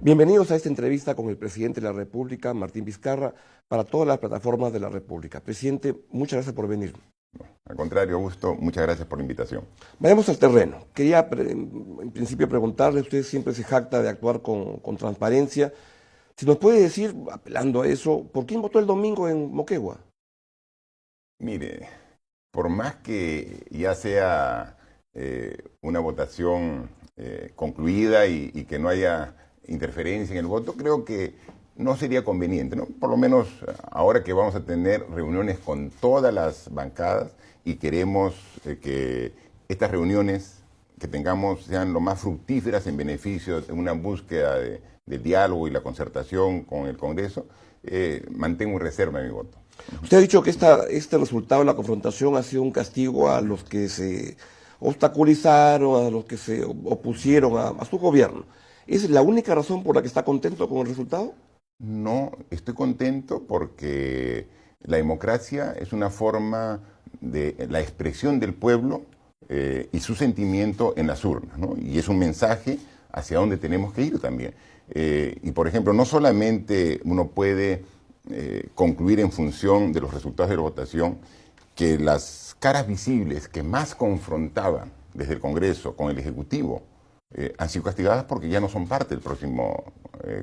Bienvenidos a esta entrevista con el presidente de la República, Martín Vizcarra, para todas las plataformas de la República. Presidente, muchas gracias por venir. Al contrario, Augusto, muchas gracias por la invitación. Vayamos al terreno. Quería, en principio, preguntarle, usted siempre se jacta de actuar con transparencia. Si nos puede decir, apelando a eso, ¿por quién votó el domingo en Moquegua? Mire, por más que ya sea una votación concluida y que no haya interferencia en el voto, creo que no sería conveniente, ¿no? Por lo menos ahora que vamos a tener reuniones con todas las bancadas y queremos que estas reuniones que tengamos sean lo más fructíferas en beneficio de una búsqueda del diálogo y la concertación con el Congreso, mantengo en reserva mi voto. Usted ha dicho que este resultado de la confrontación ha sido un castigo a los que se obstaculizaron, a los que se opusieron a su gobierno. ¿Es la única razón por la que está contento con el resultado? No, estoy contento porque la democracia es una forma de la expresión del pueblo y su sentimiento en las urnas, ¿no? Y es un mensaje hacia dónde tenemos que ir también. Y por ejemplo, no solamente uno puede concluir en función de los resultados de la votación que las caras visibles que más confrontaban desde el Congreso con el Ejecutivo han sido castigadas porque ya no son parte del próximo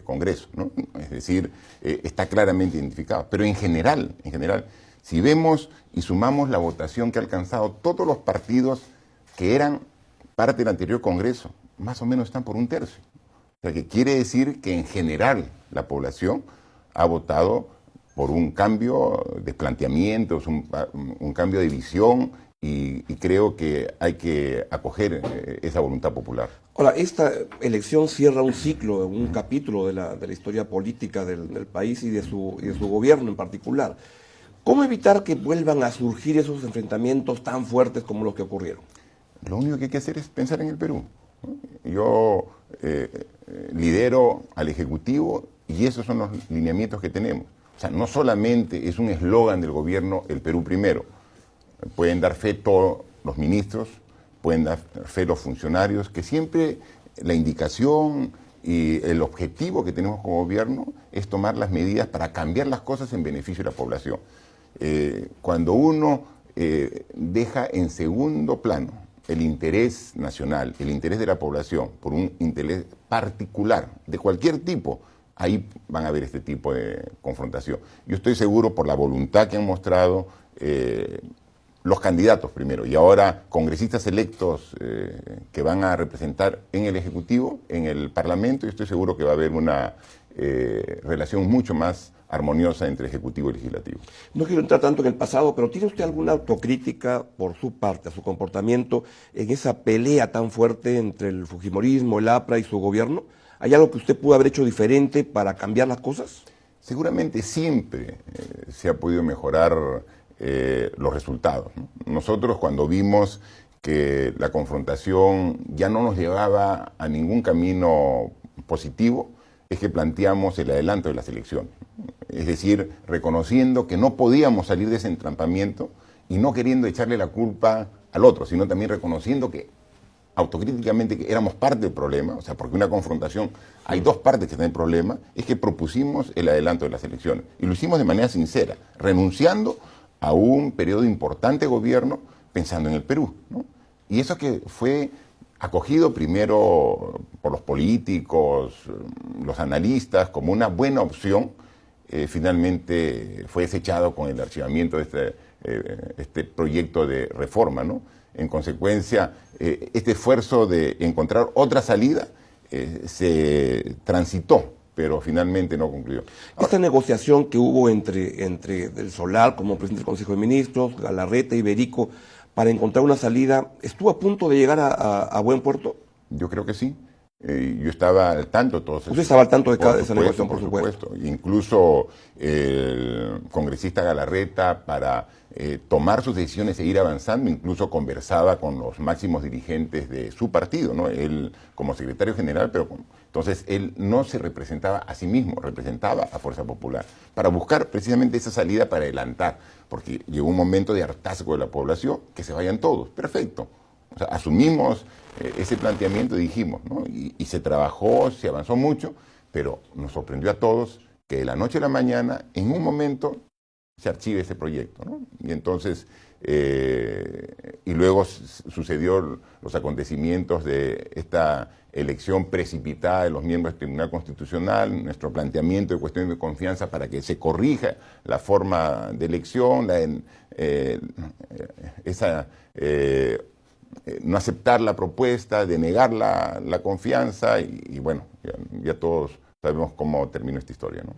Congreso, ¿no? Es decir, está claramente identificado. Pero en general, si vemos y sumamos la votación que ha alcanzado todos los partidos que eran parte del anterior Congreso, más o menos están por un tercio. O sea, que quiere decir que en general la población ha votado por un cambio de planteamientos, un cambio de visión, y creo que hay que acoger esa voluntad popular. Ahora, esta elección cierra un ciclo, un capítulo de la historia política del país y de su gobierno en particular. ¿Cómo evitar que vuelvan a surgir esos enfrentamientos tan fuertes como los que ocurrieron? Lo único que hay que hacer es pensar en el Perú, ¿no? Yo lidero al Ejecutivo y esos son los lineamientos que tenemos. O sea, no solamente es un eslogan del gobierno el Perú primero. Pueden dar fe todos los ministros, pueden dar fe los funcionarios, que siempre la indicación y el objetivo que tenemos como gobierno es tomar las medidas para cambiar las cosas en beneficio de la población. Cuando uno deja en segundo plano el interés nacional, el interés de la población, por un interés particular de cualquier tipo, ahí van a haber este tipo de confrontación. Yo estoy seguro, por la voluntad que han mostrado los candidatos primero y ahora congresistas electos que van a representar en el Ejecutivo, en el Parlamento, y estoy seguro que va a haber una relación mucho más armoniosa entre Ejecutivo y Legislativo. No quiero entrar tanto en el pasado, pero ¿tiene usted alguna autocrítica por su parte, a su comportamiento en esa pelea tan fuerte entre el Fujimorismo, el APRA y su gobierno? ¿Hay algo que usted pudo haber hecho diferente para cambiar las cosas? Seguramente siempre se ha podido mejorar los resultados, ¿no? Nosotros cuando vimos que la confrontación ya no nos llevaba a ningún camino positivo, es que planteamos el adelanto de las elecciones. Es decir, reconociendo que no podíamos salir de ese entrampamiento y no queriendo echarle la culpa al otro, sino también reconociendo que autocríticamente que éramos parte del problema, o sea, porque una confrontación, hay dos partes que están en el problema, es que propusimos el adelanto de las elecciones. Y lo hicimos de manera sincera, renunciando a un periodo importante de gobierno pensando en el Perú, ¿no? Y eso que fue acogido primero por los políticos, los analistas, como una buena opción, finalmente fue desechado con el archivamiento de este proyecto de reforma, ¿no? En consecuencia, este esfuerzo de encontrar otra salida se transitó, pero finalmente no concluyó. Esta negociación que hubo entre el Solar como presidente del Consejo de Ministros, Galarreta y Berico, para encontrar una salida, ¿estuvo a punto de llegar a buen puerto? Yo creo que sí. Yo estaba al tanto de todo eso. Usted estaba al tanto de cada esa negociación, por supuesto. Incluso el congresista Galarreta, para tomar sus decisiones e ir avanzando, incluso conversaba con los máximos dirigentes de su partido, ¿no? Él como secretario general, pero entonces él no se representaba a sí mismo, representaba a Fuerza Popular, para buscar precisamente esa salida para adelantar, porque llegó un momento de hartazgo de la población, que se vayan todos, perfecto. O sea, asumimos ese planteamiento y dijimos, ¿no? Y se trabajó, se avanzó mucho, pero nos sorprendió a todos que de la noche a la mañana, en un momento, se archive ese proyecto, ¿no? Y entonces, y luego sucedió los acontecimientos de esta elección precipitada de los miembros del Tribunal Constitucional, nuestro planteamiento de cuestión de confianza para que se corrija la forma de elección, no aceptar la propuesta, denegar la confianza, y bueno, ya todos sabemos cómo terminó esta historia, ¿no?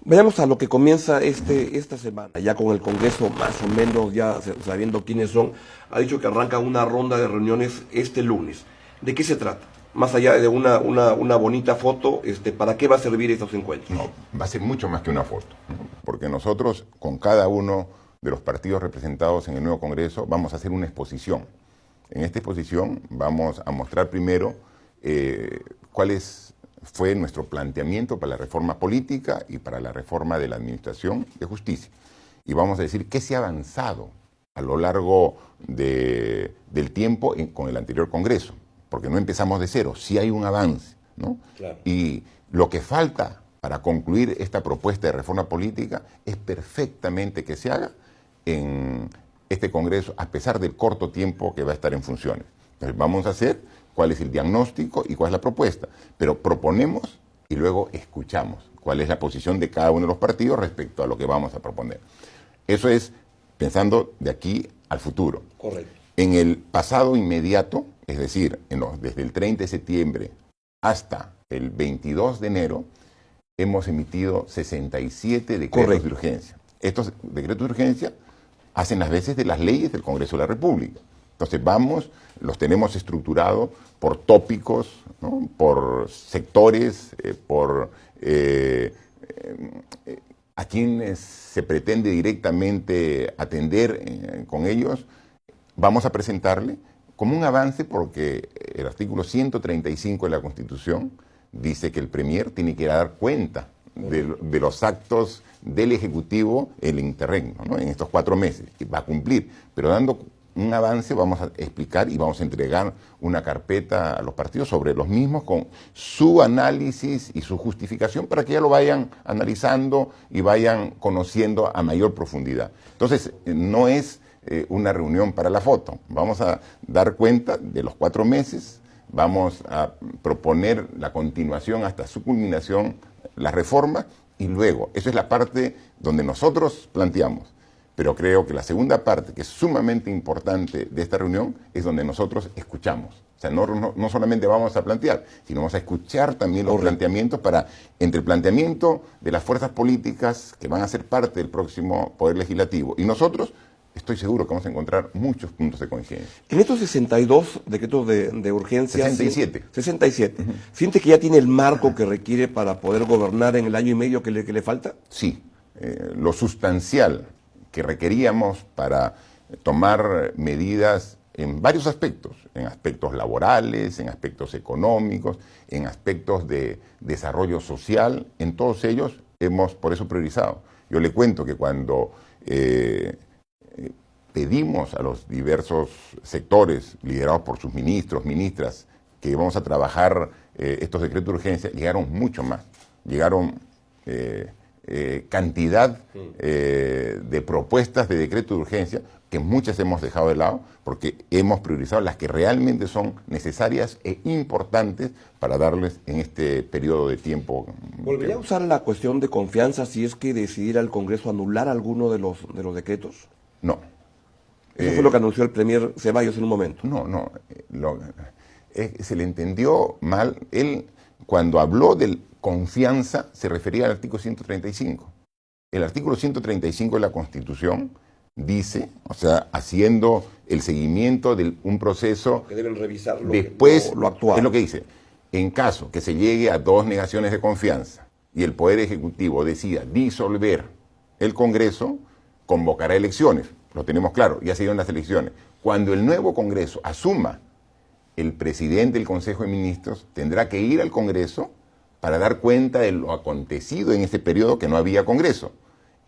Vayamos a lo que comienza esta semana, ya con el Congreso más o menos ya sabiendo quiénes son. Ha dicho que arranca una ronda de reuniones este lunes. ¿De qué se trata? Más allá de una bonita foto, ¿para qué va a servir estos encuentros? No, va a ser mucho más que una foto, ¿no? Porque nosotros, con cada uno de los partidos representados en el nuevo Congreso, vamos a hacer una exposición. En esta exposición vamos a mostrar primero fue nuestro planteamiento para la reforma política y para la reforma de la administración de justicia. Y vamos a decir qué se ha avanzado a lo largo del tiempo con el anterior Congreso, porque no empezamos de cero, sí hay un avance, ¿no? Claro. Y lo que falta para concluir esta propuesta de reforma política es perfectamente que se haga en este Congreso, a pesar del corto tiempo que va a estar en funciones. Entonces vamos a hacer cuál es el diagnóstico y cuál es la propuesta, pero proponemos y luego escuchamos cuál es la posición de cada uno de los partidos respecto a lo que vamos a proponer. Eso es pensando de aquí al futuro. Correcto. En el pasado inmediato, es decir, desde el 30 de septiembre hasta el 22 de enero, hemos emitido 67 decretos de urgencia. Estos decretos de urgencia hacen las veces de las leyes del Congreso de la República. Entonces los tenemos estructurados por tópicos, ¿no? Por sectores, a quienes se pretende directamente atender con ellos. Vamos a presentarle como un avance, porque el artículo 135 de la Constitución dice que el Premier tiene que dar cuenta de los actos del Ejecutivo en el interregno, ¿no? En estos 4 meses, y va a cumplir, pero dando un avance vamos a explicar y vamos a entregar una carpeta a los partidos sobre los mismos con su análisis y su justificación para que ya lo vayan analizando y vayan conociendo a mayor profundidad. Entonces, no es una reunión para la foto, vamos a dar cuenta de los 4 meses, vamos a proponer la continuación hasta su culminación, la reforma, y luego, esa es la parte donde nosotros planteamos. Pero creo que la segunda parte, que es sumamente importante de esta reunión, es donde nosotros escuchamos. O sea, no solamente vamos a plantear, sino vamos a escuchar también los planteamientos entre el planteamiento de las fuerzas políticas que van a ser parte del próximo Poder Legislativo. Y nosotros, estoy seguro que vamos a encontrar muchos puntos de coincidencia. En estos 62 decretos de urgencia... 67. 67. ¿Siente que ya tiene el marco que requiere para poder gobernar en el año y medio que le falta? Sí. Lo sustancial que requeríamos para tomar medidas en varios aspectos, en aspectos laborales, en aspectos económicos, en aspectos de desarrollo social, en todos ellos hemos por eso priorizado. Yo le cuento que cuando pedimos a los diversos sectores, liderados por sus ministros, ministras, que íbamos a trabajar estos decretos de urgencia, llegaron mucho más. Llegaron cantidad de propuestas de decreto de urgencia que muchas hemos dejado de lado porque hemos priorizado las que realmente son necesarias e importantes para darles en este periodo de tiempo. ¿Volvería a usar la cuestión de confianza si es que decidiera el Congreso anular alguno de los decretos? No. Eso fue lo que anunció el Premier Ceballos en un momento. No. Se le entendió mal. Él, cuando habló de confianza, se refería al artículo 135. El artículo 135 de la Constitución dice, o sea, haciendo el seguimiento de un proceso que deben revisar lo actual. Es lo que dice, en caso que se llegue a 2 negaciones de confianza y el Poder Ejecutivo decida disolver el Congreso, convocará elecciones. Lo tenemos claro, ya se dieron las elecciones. Cuando el nuevo Congreso asuma, el presidente del Consejo de Ministros tendrá que ir al Congreso para dar cuenta de lo acontecido en ese periodo que no había Congreso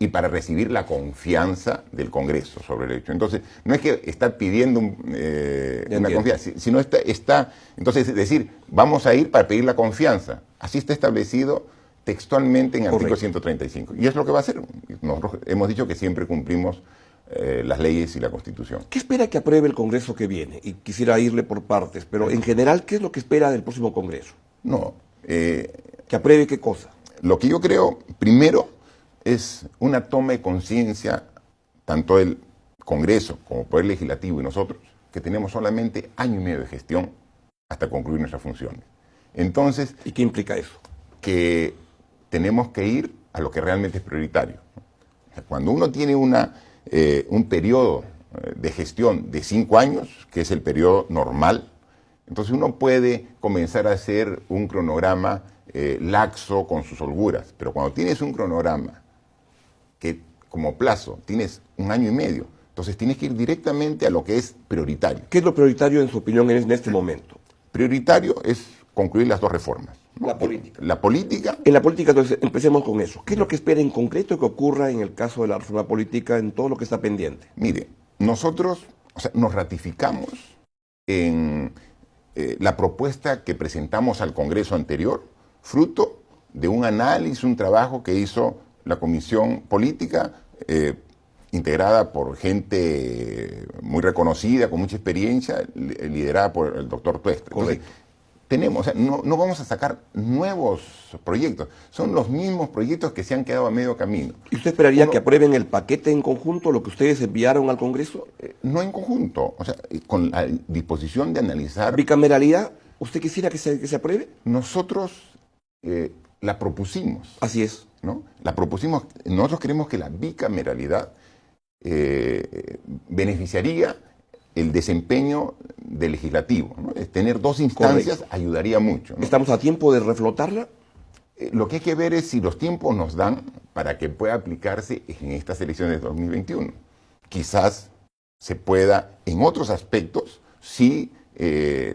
y para recibir la confianza del Congreso sobre el hecho. Entonces, no es que está pidiendo una confianza, sino está, entonces, es decir, vamos a ir para pedir la confianza, Así está establecido textualmente en el artículo Correcto. 135. Y es lo que va a hacer. Nosotros hemos dicho que siempre cumplimos las leyes y la Constitución. ¿Qué espera que apruebe el Congreso que viene? Y quisiera irle por partes, pero en general, ¿qué es lo que espera del próximo Congreso? No, ¿Que apruebe qué cosa? lo que yo creo, primero, es una toma de conciencia, tanto el Congreso como el Poder Legislativo y nosotros, que tenemos solamente año y medio de gestión hasta concluir nuestras funciones. Entonces, ¿Y qué implica eso? que tenemos que ir a lo que realmente es prioritario. O sea, cuando uno tiene un periodo de gestión de 5 años, que es el periodo normal, entonces uno puede comenzar a hacer un cronograma laxo con sus holguras. Pero cuando tienes un cronograma que como plazo tienes 1 año y medio, entonces tienes que ir directamente a lo que es prioritario. ¿Qué es lo prioritario en su opinión en este momento? Prioritario es concluir las 2 reformas, ¿no? La política. La política. En la política, entonces, empecemos con eso. ¿Qué es lo que espera en concreto que ocurra en el caso de la reforma política en todo lo que está pendiente? Mire, nosotros, o sea, nos ratificamos en la propuesta que presentamos al Congreso anterior, fruto de un análisis, un trabajo que hizo la Comisión Política, integrada por gente muy reconocida, con mucha experiencia, liderada por el doctor Tuestre. Entonces, tenemos, o sea, no vamos a sacar nuevos proyectos, son los mismos proyectos que se han quedado a medio camino. ¿Y usted esperaría que aprueben el paquete en conjunto, lo que ustedes enviaron al Congreso? No en conjunto, o sea, con la disposición de analizar. ¿Bicameralidad? ¿Usted quisiera que se apruebe? Nosotros la propusimos. Así es. ¿No? La propusimos, nosotros creemos que la bicameralidad beneficiaría el desempeño del legislativo, ¿no? Tener 2 instancias Correcto. ayudaría mucho, ¿no? ¿Estamos a tiempo de reflotarla? Lo que hay que ver es si los tiempos nos dan para que pueda aplicarse en estas elecciones de 2021. Quizás se pueda, en otros aspectos, sí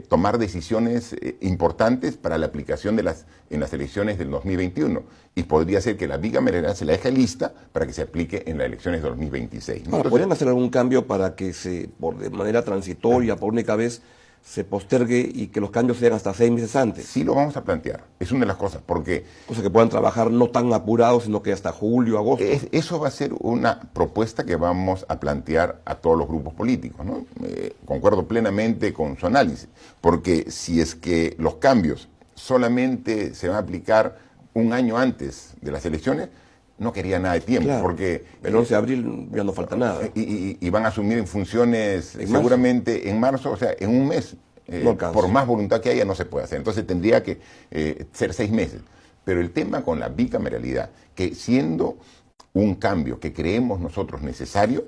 tomar decisiones importantes para la aplicación en las elecciones del 2021. Y podría ser que la bicameralidad se la deje lista para que se aplique en las elecciones de 2026. ¿No? Ahora, Entonces, ¿podrían hacer algún cambio para que de manera transitoria, por única vez, se postergue y que los cambios sean hasta 6 meses antes? sí lo vamos a plantear. Es una de las cosas, porque O sea, que puedan trabajar no tan apurados, sino que hasta julio, agosto. eso va a ser una propuesta que vamos a plantear a todos los grupos políticos, ¿no? Concuerdo plenamente con su análisis, porque si es que los cambios solamente se van a aplicar 1 año antes de las elecciones, no quería nada de tiempo, Claro, porque el 11 de abril ya no falta nada. y van a asumir en funciones En seguramente en marzo, o sea, en 1 mes. No alcanza. Por más voluntad que haya, no se puede hacer. Entonces tendría que ser 6 meses. Pero el tema con la bicameralidad, que siendo un cambio que creemos nosotros necesario,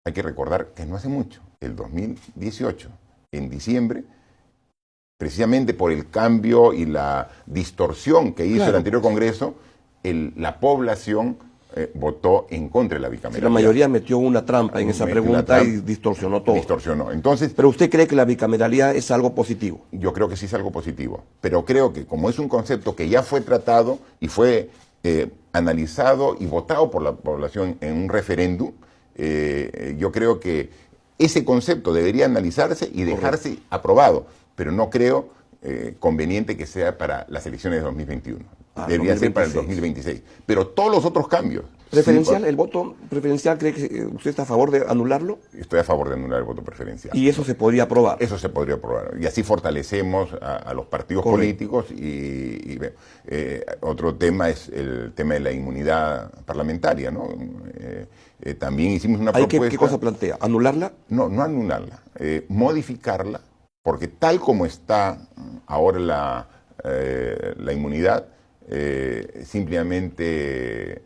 hay que recordar que no hace mucho, el 2018, en diciembre, precisamente por el cambio y la distorsión que hizo Claro. el anterior Congreso, la población votó en contra de la Si bicameralidad. la mayoría metió una trampa en esa Metió una pregunta y trampa. distorsionó todo. Distorsionó. Entonces, Pero usted cree que la bicameralidad es algo positivo. yo creo que sí es algo positivo, pero creo que como es un concepto que ya fue tratado y fue analizado y votado por la población en un referéndum, yo creo que ese concepto debería analizarse y dejarse aprobado, pero no creo conveniente que sea para las elecciones de 2021. Debería ser para el 2026. Pero todos los otros cambios. Preferencial, sí, el voto preferencial, ¿cree que usted está a favor de anularlo? estoy a favor de anular el voto preferencial. Y eso se podría aprobar. Eso se podría aprobar. Y así fortalecemos a los partidos Correcto. políticos. Otro tema es el tema de la inmunidad parlamentaria, ¿no? También hicimos una propuesta. ¿Qué cosa plantea? ¿Anularla? No anularla, modificarla, porque tal como está ahora la inmunidad, simplemente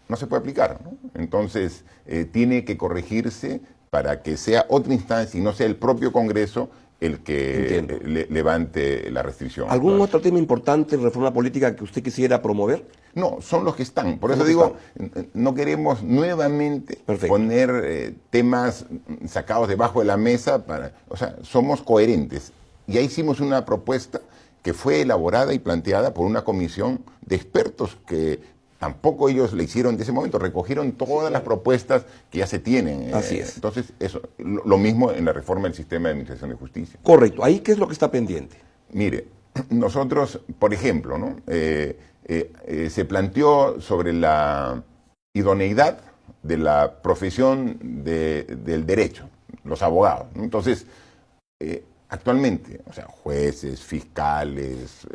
no se puede aplicar, ¿no? Entonces, tiene que corregirse para que sea otra instancia y no sea el propio Congreso el que levante la restricción. ¿Algún otro tema importante en reforma política que usted quisiera promover? No, son los que están. Por Son eso los digo, que no queremos nuevamente Perfecto. poner temas sacados debajo de la mesa. O sea, somos coherentes. Ya hicimos una propuesta que fue elaborada y planteada por una comisión de expertos que tampoco ellos le hicieron de ese momento, recogieron todas las propuestas que ya se tienen. Así es. Entonces, eso, lo mismo en la reforma del sistema de administración de justicia. Correcto. ¿Ahí qué es lo que está pendiente? Mire, nosotros, por ejemplo, ¿no? Se planteó sobre la idoneidad de la profesión del derecho, los abogados, ¿no? Entonces, actualmente, o sea, jueces, fiscales,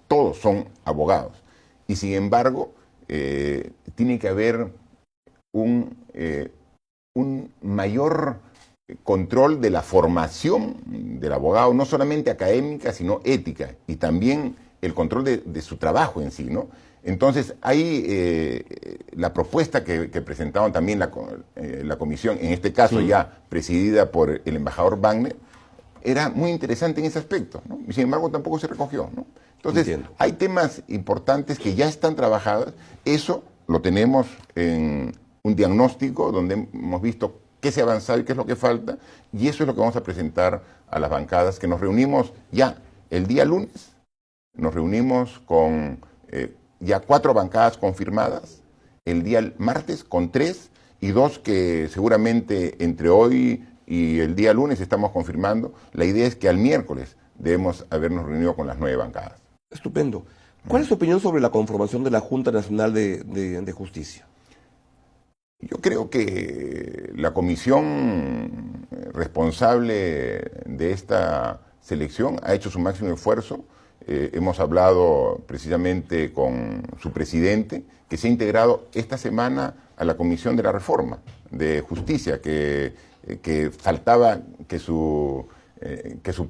todos son abogados. Y sin embargo, tiene que haber un mayor control de la formación del abogado, no solamente académica, sino ética, y también el control de su trabajo en sí, ¿no? Entonces, hay la propuesta que presentaban también la comisión, en este caso ya presidida por el embajador Wagner, era muy interesante en ese aspecto, ¿no? Y sin embargo tampoco se recogió, ¿no? Entonces, Entiendo. hay temas importantes que ya están trabajados. Eso lo tenemos en un diagnóstico donde hemos visto qué se ha avanzado y qué es lo que falta, y eso es lo que vamos a presentar a las bancadas, que nos reunimos ya el día lunes, nos reunimos con ya 4 bancadas confirmadas, el día martes con 3 y 2 que seguramente entre hoy y el día lunes estamos confirmando. La idea es que al miércoles debemos habernos reunido con las 9 bancadas. Estupendo. ¿Cuál es su opinión sobre la conformación de la Junta Nacional de Justicia? Yo creo que la comisión responsable de esta selección ha hecho su máximo esfuerzo. Hemos hablado precisamente con su presidente, que se ha integrado esta semana a la Comisión de la Reforma de Justicia, que faltaba que su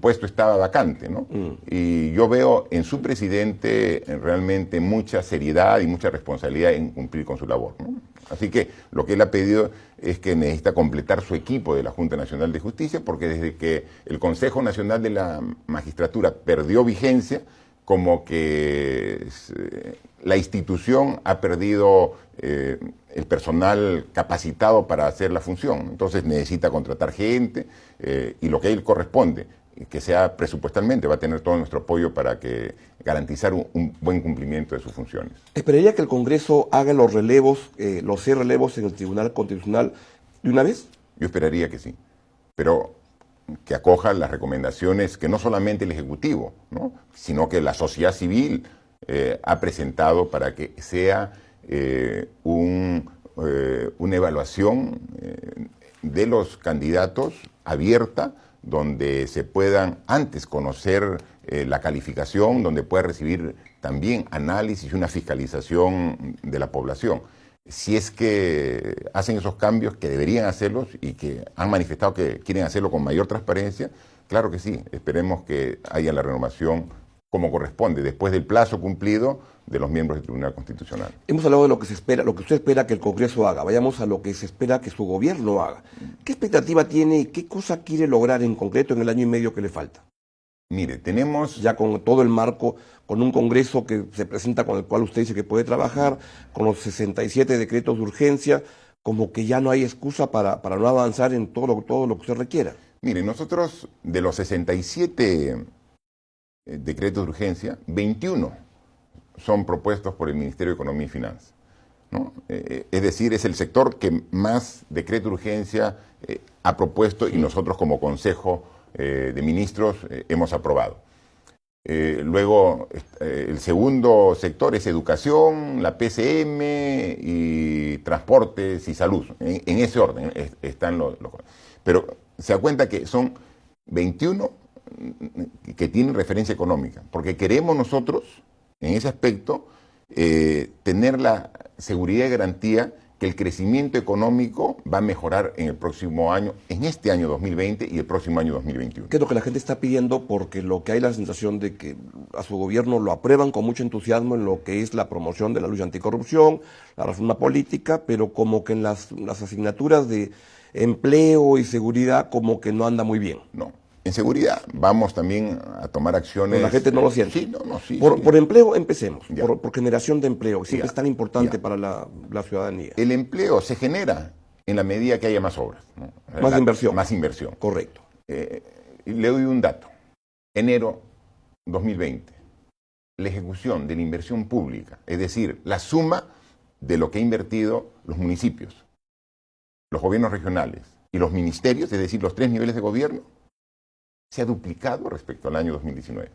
puesto estaba vacante, ¿no? Y yo veo en su presidente realmente mucha seriedad y mucha responsabilidad en cumplir con su labor, ¿no? Así que lo que él ha pedido es que necesita completar su equipo de la Junta Nacional de Justicia, porque desde que el Consejo Nacional de la Magistratura perdió vigencia, como que la institución ha perdido el personal capacitado para hacer la función. Entonces necesita contratar gente y lo que a él corresponde, que sea presupuestalmente, va a tener todo nuestro apoyo para garantizar un buen cumplimiento de sus funciones. ¿Esperaría que el Congreso haga los relevos, los 6 relevos en el Tribunal Constitucional de una vez? Yo esperaría que sí, pero que acoja las recomendaciones que no solamente el Ejecutivo, ¿no?, sino que la sociedad civil ha presentado para que sea una evaluación de los candidatos abierta, donde se puedan antes conocer la calificación, donde pueda recibir también análisis y una fiscalización de la población. Si es que hacen esos cambios, que deberían hacerlos y que han manifestado que quieren hacerlo con mayor transparencia, claro que sí, esperemos que haya la renovación como corresponde, después del plazo cumplido de los miembros del Tribunal Constitucional. Hemos hablado de lo que se espera, lo que usted espera que el Congreso haga. Vayamos a lo que se espera que su gobierno haga. ¿Qué expectativa tiene y qué cosa quiere lograr en concreto en el año y medio que le falta? Mire, tenemos... Ya con todo el marco, con un Congreso que se presenta, con el cual usted dice que puede trabajar, con los 67 decretos de urgencia, como que ya no hay excusa para no avanzar en todo lo que usted requiera. Mire, nosotros de los 67 decretos de urgencia, 21 son propuestos por el Ministerio de Economía y Finanzas, ¿no? Es decir, es el sector que más decretos de urgencia ha propuesto y nosotros como Consejo de Ministros hemos aprobado. Luego, el segundo sector es educación, la PCM y transportes y salud. En ese orden están los... Pero se da cuenta que son 21 que tienen referencia económica, porque queremos nosotros, en ese aspecto, tener la seguridad y garantía que el crecimiento económico va a mejorar en el próximo año, en este año 2020 y el próximo año 2021. ¿Qué es lo que la gente está pidiendo? Porque lo que hay la sensación de que a su gobierno lo aprueban con mucho entusiasmo en lo que es la promoción de la lucha anticorrupción, la reforma política, pero como que en las asignaturas de empleo y seguridad como que no anda muy bien. No. En seguridad vamos también a tomar acciones... Pero la gente no lo siente. Sí, sí. Por empleo empecemos, por generación de empleo, siempre es tan importante para la ciudadanía. El empleo se genera en la medida que haya más obras, ¿no? Más inversión. Más inversión. Correcto. Le doy un dato. Enero 2020, la ejecución de la inversión pública, es decir, la suma de lo que ha invertido los municipios, los gobiernos regionales y los ministerios, es decir, los 3 niveles de gobierno, se ha duplicado respecto al año 2019.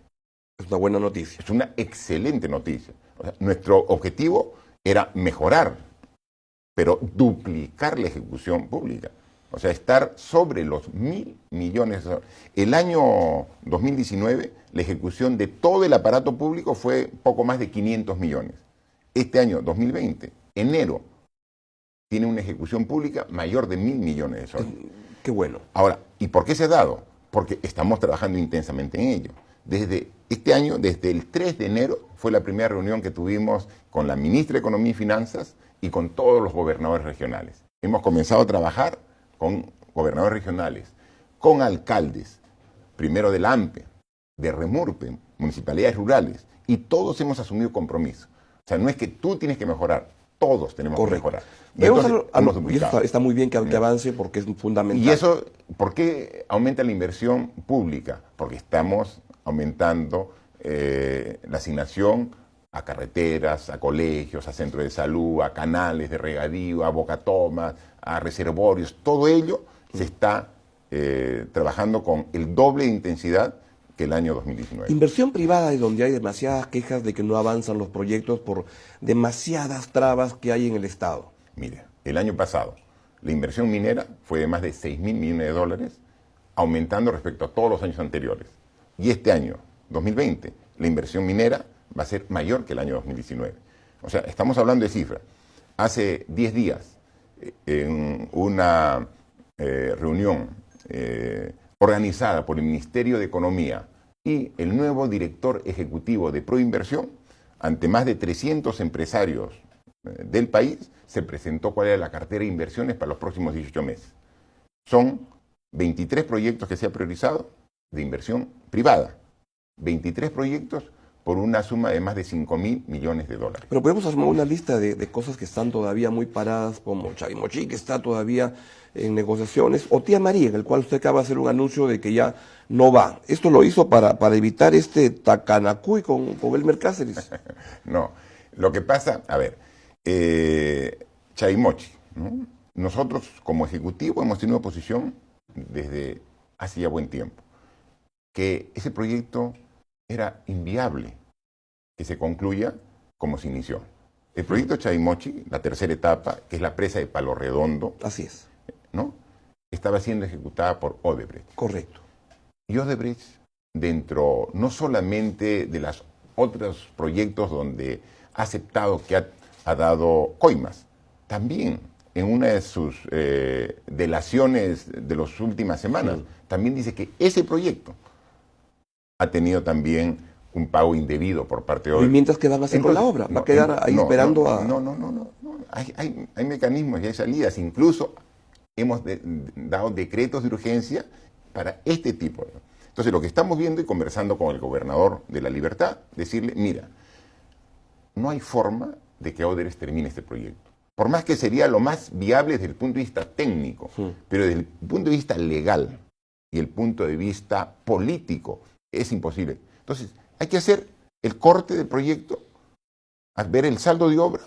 Es una buena noticia. Es una excelente noticia. O sea, nuestro objetivo era mejorar, pero duplicar la ejecución pública. O sea, estar sobre los 1.000 millones de dólares. El año 2019, la ejecución de todo el aparato público fue poco más de 500 millones. Este año 2020, enero, tiene una ejecución pública mayor de 1.000 millones de soles. Qué bueno. Ahora, ¿y por qué se ha dado? Porque estamos trabajando intensamente en ello. Desde este año, desde el 3 de enero, fue la primera reunión que tuvimos con la ministra de Economía y Finanzas y con todos los gobernadores regionales. Hemos comenzado a trabajar con gobernadores regionales, con alcaldes, primero del AMPE, de Remurpe, municipalidades rurales, y todos hemos asumido compromiso. O sea, no es que tú tienes que mejorar, todos tenemos que mejorar. Y eso está muy bien que avance porque es fundamental. ¿Y eso por qué aumenta la inversión pública? Porque estamos aumentando la asignación a carreteras, a colegios, a centros de salud, a canales de regadío, a bocatomas, a reservorios. Todo ello se está trabajando con el doble de intensidad que el año 2019. Inversión privada es donde hay demasiadas quejas de que no avanzan los proyectos por demasiadas trabas que hay en el Estado. Mire, el año pasado la inversión minera fue de más de 6.000 millones de dólares, aumentando respecto a todos los años anteriores. Y este año, 2020, la inversión minera va a ser mayor que el año 2019. O sea, estamos hablando de cifras. Hace 10 días, en una reunión organizada por el Ministerio de Economía y el nuevo director ejecutivo de Proinversión, ante más de 300 empresarios del país, se presentó cuál era la cartera de inversiones para los próximos 18 meses. Son 23 proyectos que se ha priorizado de inversión privada. 23 proyectos por una suma de más de 5.000 millones de dólares. Pero podemos armar una lista de cosas que están todavía muy paradas, como Chavimochi, que está todavía en negociaciones, o Tía María, en el cual usted acaba de hacer un anuncio de que ya no va. ¿Esto lo hizo para evitar este tacanacuy con Elmer Cáceres? No, lo que pasa, a ver, Chavimochi, ¿no? Nosotros como ejecutivo hemos tenido una posición desde hace ya buen tiempo, que ese proyecto era inviable que se concluya como se inició. El proyecto Chavimochi, la tercera etapa, que es la presa de Palo Redondo, así es, ¿no?, estaba siendo ejecutada por Odebrecht. Correcto. Y Odebrecht, dentro no solamente de los otros proyectos donde ha aceptado que ha dado coimas, también en una de sus delaciones de las últimas semanas, también dice que ese proyecto ha tenido también un pago indebido por parte de Odebrecht. ¿Y mientras qué van a hacer con la obra? ¿Va a quedar ahí esperando a...? No. Hay mecanismos y hay salidas. Incluso hemos dado decretos de urgencia para este tipo. Entonces, lo que estamos viendo y conversando con el gobernador de La Libertad, decirle, mira, no hay forma de que Odebrecht termine este proyecto. Por más que sería lo más viable desde el punto de vista técnico, pero desde el punto de vista legal y el punto de vista político, es imposible. Entonces, hay que hacer el corte del proyecto, ver el saldo de obra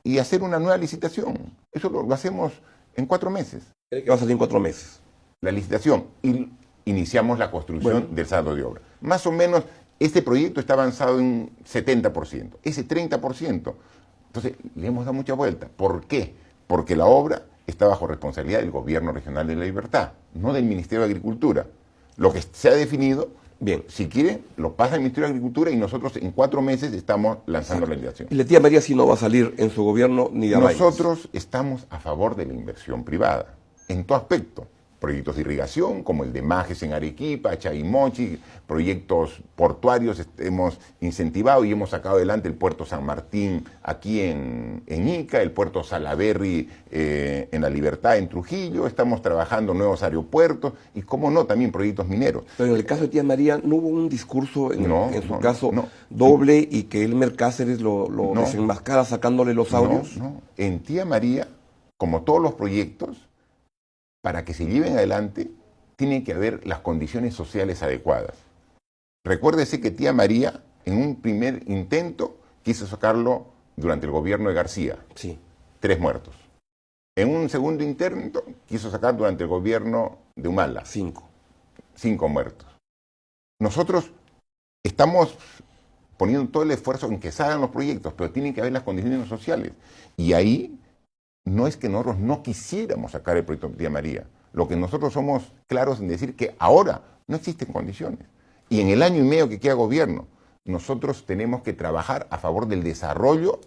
y hacer una nueva licitación. Eso lo hacemos en 4 meses. ¿Cree que va a salir en 4 meses? La licitación y iniciamos la construcción del saldo de obra. Más o menos, este proyecto está avanzado en 70%. Ese 30%, entonces le hemos dado mucha vuelta. ¿Por qué? Porque la obra está bajo responsabilidad del Gobierno Regional de La Libertad, no del Ministerio de Agricultura. Lo que se ha definido, bien, si quiere, lo pasa al Ministerio de Agricultura y nosotros en 4 meses estamos lanzando la licitación. Y la Tía María sí no va a salir en su gobierno ni de Nosotros estamos a favor de la inversión privada, en todo aspecto. Proyectos de irrigación, como el de Majes en Arequipa, Chavimochi, proyectos portuarios hemos incentivado y hemos sacado adelante el puerto San Martín aquí en Ica, el puerto Salaberry en La Libertad, en Trujillo. Estamos trabajando nuevos aeropuertos y, cómo no, también proyectos mineros. Pero en el caso de Tía María, ¿no hubo un discurso en su caso doble y que Elmer Cáceres lo desenmascara sacándole los audios? No. En Tía María, como todos los proyectos, para que se lleven adelante, tienen que haber las condiciones sociales adecuadas. Recuérdese que Tía María, en un primer intento, quiso sacarlo durante el gobierno de García. Sí. 3 muertos. En un segundo intento, quiso sacar durante el gobierno de Humala. 5. 5 muertos. Nosotros estamos poniendo todo el esfuerzo en que salgan los proyectos, pero tienen que haber las condiciones sociales. Y ahí no es que nosotros no quisiéramos sacar el proyecto Tía María. Lo que nosotros somos claros en decir que ahora no existen condiciones. Y en el año y medio que queda gobierno, nosotros tenemos que trabajar a favor del desarrollo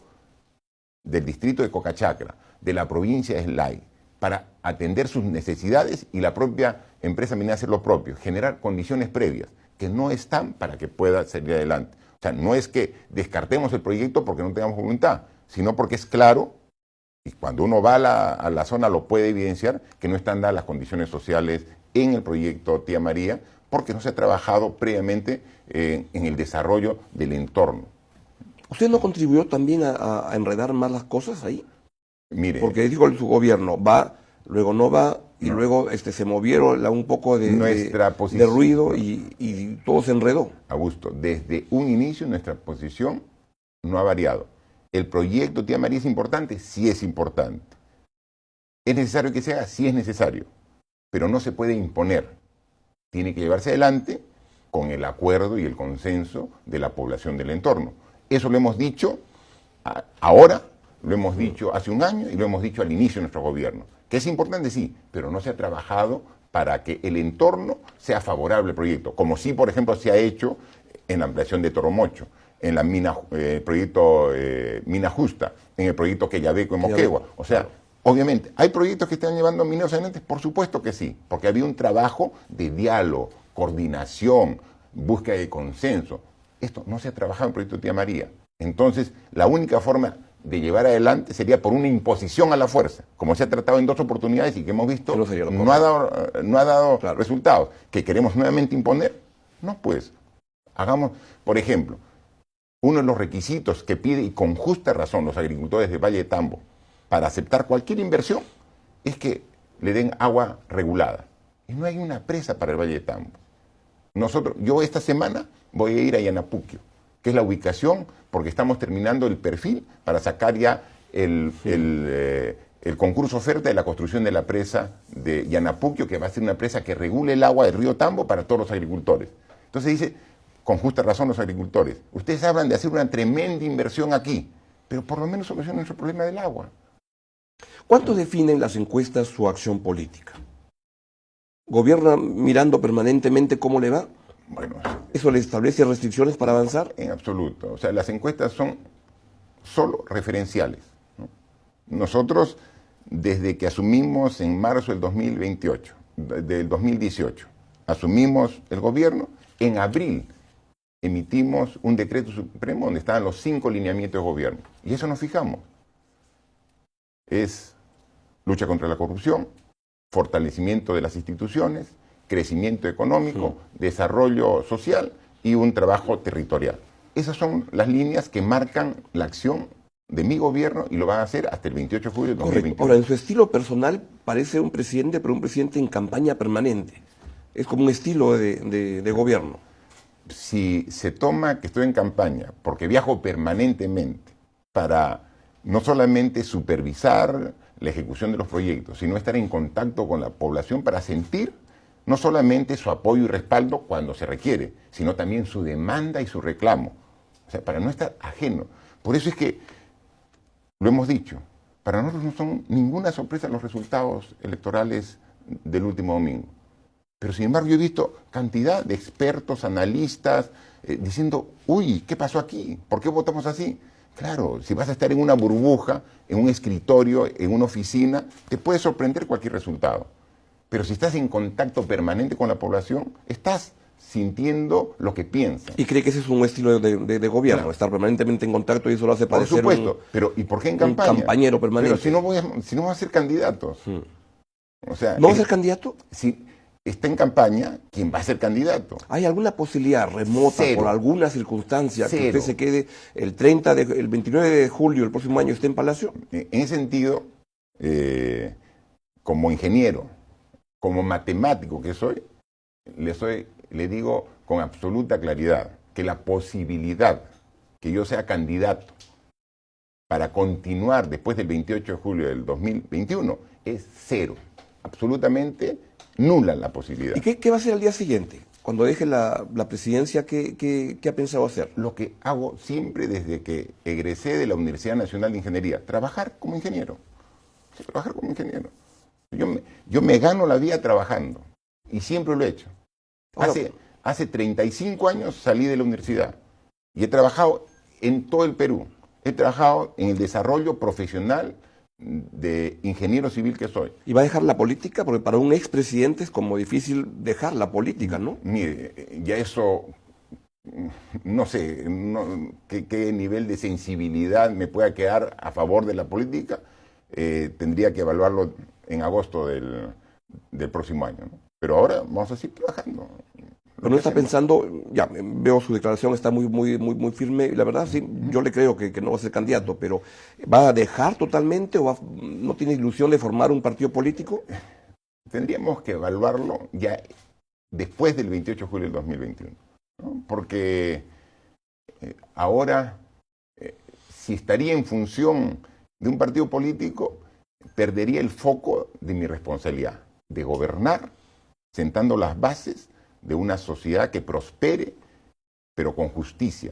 del distrito de Cocachacra, de la provincia de Islay, para atender sus necesidades y la propia empresa minera hacer lo propio, generar condiciones previas que no están para que pueda salir adelante. O sea, no es que descartemos el proyecto porque no tengamos voluntad, sino porque es claro, y cuando uno va a la zona lo puede evidenciar, que no están dadas las condiciones sociales en el proyecto Tía María, porque no se ha trabajado previamente en el desarrollo del entorno. ¿Usted no contribuyó también a enredar más las cosas ahí? Mire, porque dijo su gobierno, va, luego no va, y luego se movieron un poco de ruido y todo se enredó. Augusto, desde un inicio nuestra posición no ha variado. ¿El proyecto Tía María es importante? Sí es importante. ¿Es necesario que se haga? Sí es necesario. Pero no se puede imponer. Tiene que llevarse adelante con el acuerdo y el consenso de la población del entorno. Eso lo hemos dicho ahora, lo hemos dicho hace un año y lo hemos dicho al inicio de nuestro gobierno. Que es importante, sí, pero no se ha trabajado para que el entorno sea favorable al proyecto, como sí, por ejemplo, se ha hecho en la ampliación de Toromocho, en la proyecto Mina Justa, en el proyecto Quellaveco en Moquegua. O sea, obviamente, ¿hay proyectos que están llevando mineros adelante? Por supuesto que sí, porque había un trabajo de diálogo, coordinación, búsqueda de consenso. Esto no se ha trabajado en el proyecto Tía María. Entonces, la única forma de llevar adelante sería por una imposición a la fuerza, como se ha tratado en 2 oportunidades y que hemos visto no ha dado claro. Resultados. ¿Que queremos nuevamente imponer? No, pues, hagamos, por ejemplo, uno de los requisitos que pide, y con justa razón, los agricultores de Valle de Tambo, para aceptar cualquier inversión, es que le den agua regulada. Y no hay una presa para el Valle de Tambo. Yo esta semana voy a ir a Yanapuquio, que es la ubicación, porque estamos terminando el perfil para sacar ya el concurso oferta de la construcción de la presa de Yanapuquio, que va a ser una presa que regule el agua del río Tambo para todos los agricultores. Entonces dice, con justa razón los agricultores, ustedes hablan de hacer una tremenda inversión aquí, pero por lo menos solucionen nuestro problema del agua. ¿Cuánto definen las encuestas su acción política? ¿Gobierna mirando permanentemente cómo le va? Bueno, ¿eso le establece restricciones para avanzar? En absoluto. O sea, las encuestas son solo referenciales, ¿no? Nosotros, desde que asumimos en marzo del 2018, asumimos el gobierno, en abril emitimos un decreto supremo donde estaban los 5 lineamientos de gobierno. Y eso nos fijamos. Es lucha contra la corrupción, fortalecimiento de las instituciones, crecimiento económico, desarrollo social y un trabajo territorial. Esas son las líneas que marcan la acción de mi gobierno y lo van a hacer hasta el 28 de julio de 2021. Ahora, en su estilo personal parece un presidente, pero un presidente en campaña permanente. Es como un estilo de gobierno. Si se toma que estoy en campaña, porque viajo permanentemente para no solamente supervisar la ejecución de los proyectos, sino estar en contacto con la población para sentir no solamente su apoyo y respaldo cuando se requiere, sino también su demanda y su reclamo. O sea, para no estar ajeno. Por eso es que, lo hemos dicho, para nosotros no son ninguna sorpresa los resultados electorales del último domingo. Pero sin embargo yo he visto cantidad de expertos, analistas, diciendo, uy, ¿qué pasó aquí? ¿Por qué votamos así? Claro, si vas a estar en una burbuja, en un escritorio, en una oficina, te puede sorprender cualquier resultado. Pero si estás en contacto permanente con la población, estás sintiendo lo que piensan. ¿Y cree que ese es un estilo de gobierno? Claro. Estar permanentemente en contacto y eso lo hace parecer por supuesto, pero ¿y por qué en campaña? Un compañero permanente. Pero si no vamos a ser candidatos. O sea, ¿no va a ser candidato? Si está en campaña, ¿quién va a ser candidato? ¿Hay alguna posibilidad remota, por alguna circunstancia, que usted se quede el 29 de julio del próximo año esté en Palacio? En ese sentido, como ingeniero, como matemático que soy, le digo con absoluta claridad que la posibilidad que yo sea candidato para continuar después del 28 de julio del 2021 es cero, absolutamente nula la posibilidad. ¿Y qué va a ser al día siguiente? Cuando deje la presidencia, ¿qué ha pensado hacer? Lo que hago siempre desde que egresé de la Universidad Nacional de Ingeniería, trabajar como ingeniero. Sí, trabajar como ingeniero. Yo me gano la vida trabajando y siempre lo he hecho. Ahora, Hace 35 años salí de la universidad y he trabajado en todo el Perú. He trabajado en el desarrollo profesional de ingeniero civil que soy. ¿y va a dejar la política? Porque para un expresidente es como difícil dejar la política, ¿no? Mire, ya eso, no sé qué nivel de sensibilidad me pueda quedar a favor de la política. Tendría que evaluarlo en agosto del próximo año, ¿no? Pero ahora vamos a seguir trabajando. Pero no está pensando, ya veo su declaración, está muy firme, y la verdad sí, yo le creo que no va a ser candidato, pero ¿va a dejar totalmente o no tiene ilusión de formar un partido político? Tendríamos que evaluarlo ya después del 28 de julio del 2021, ¿no? Porque ahora, si estaría en función de un partido político, perdería el foco de mi responsabilidad, de gobernar, sentando las bases de una sociedad que prospere, pero con justicia,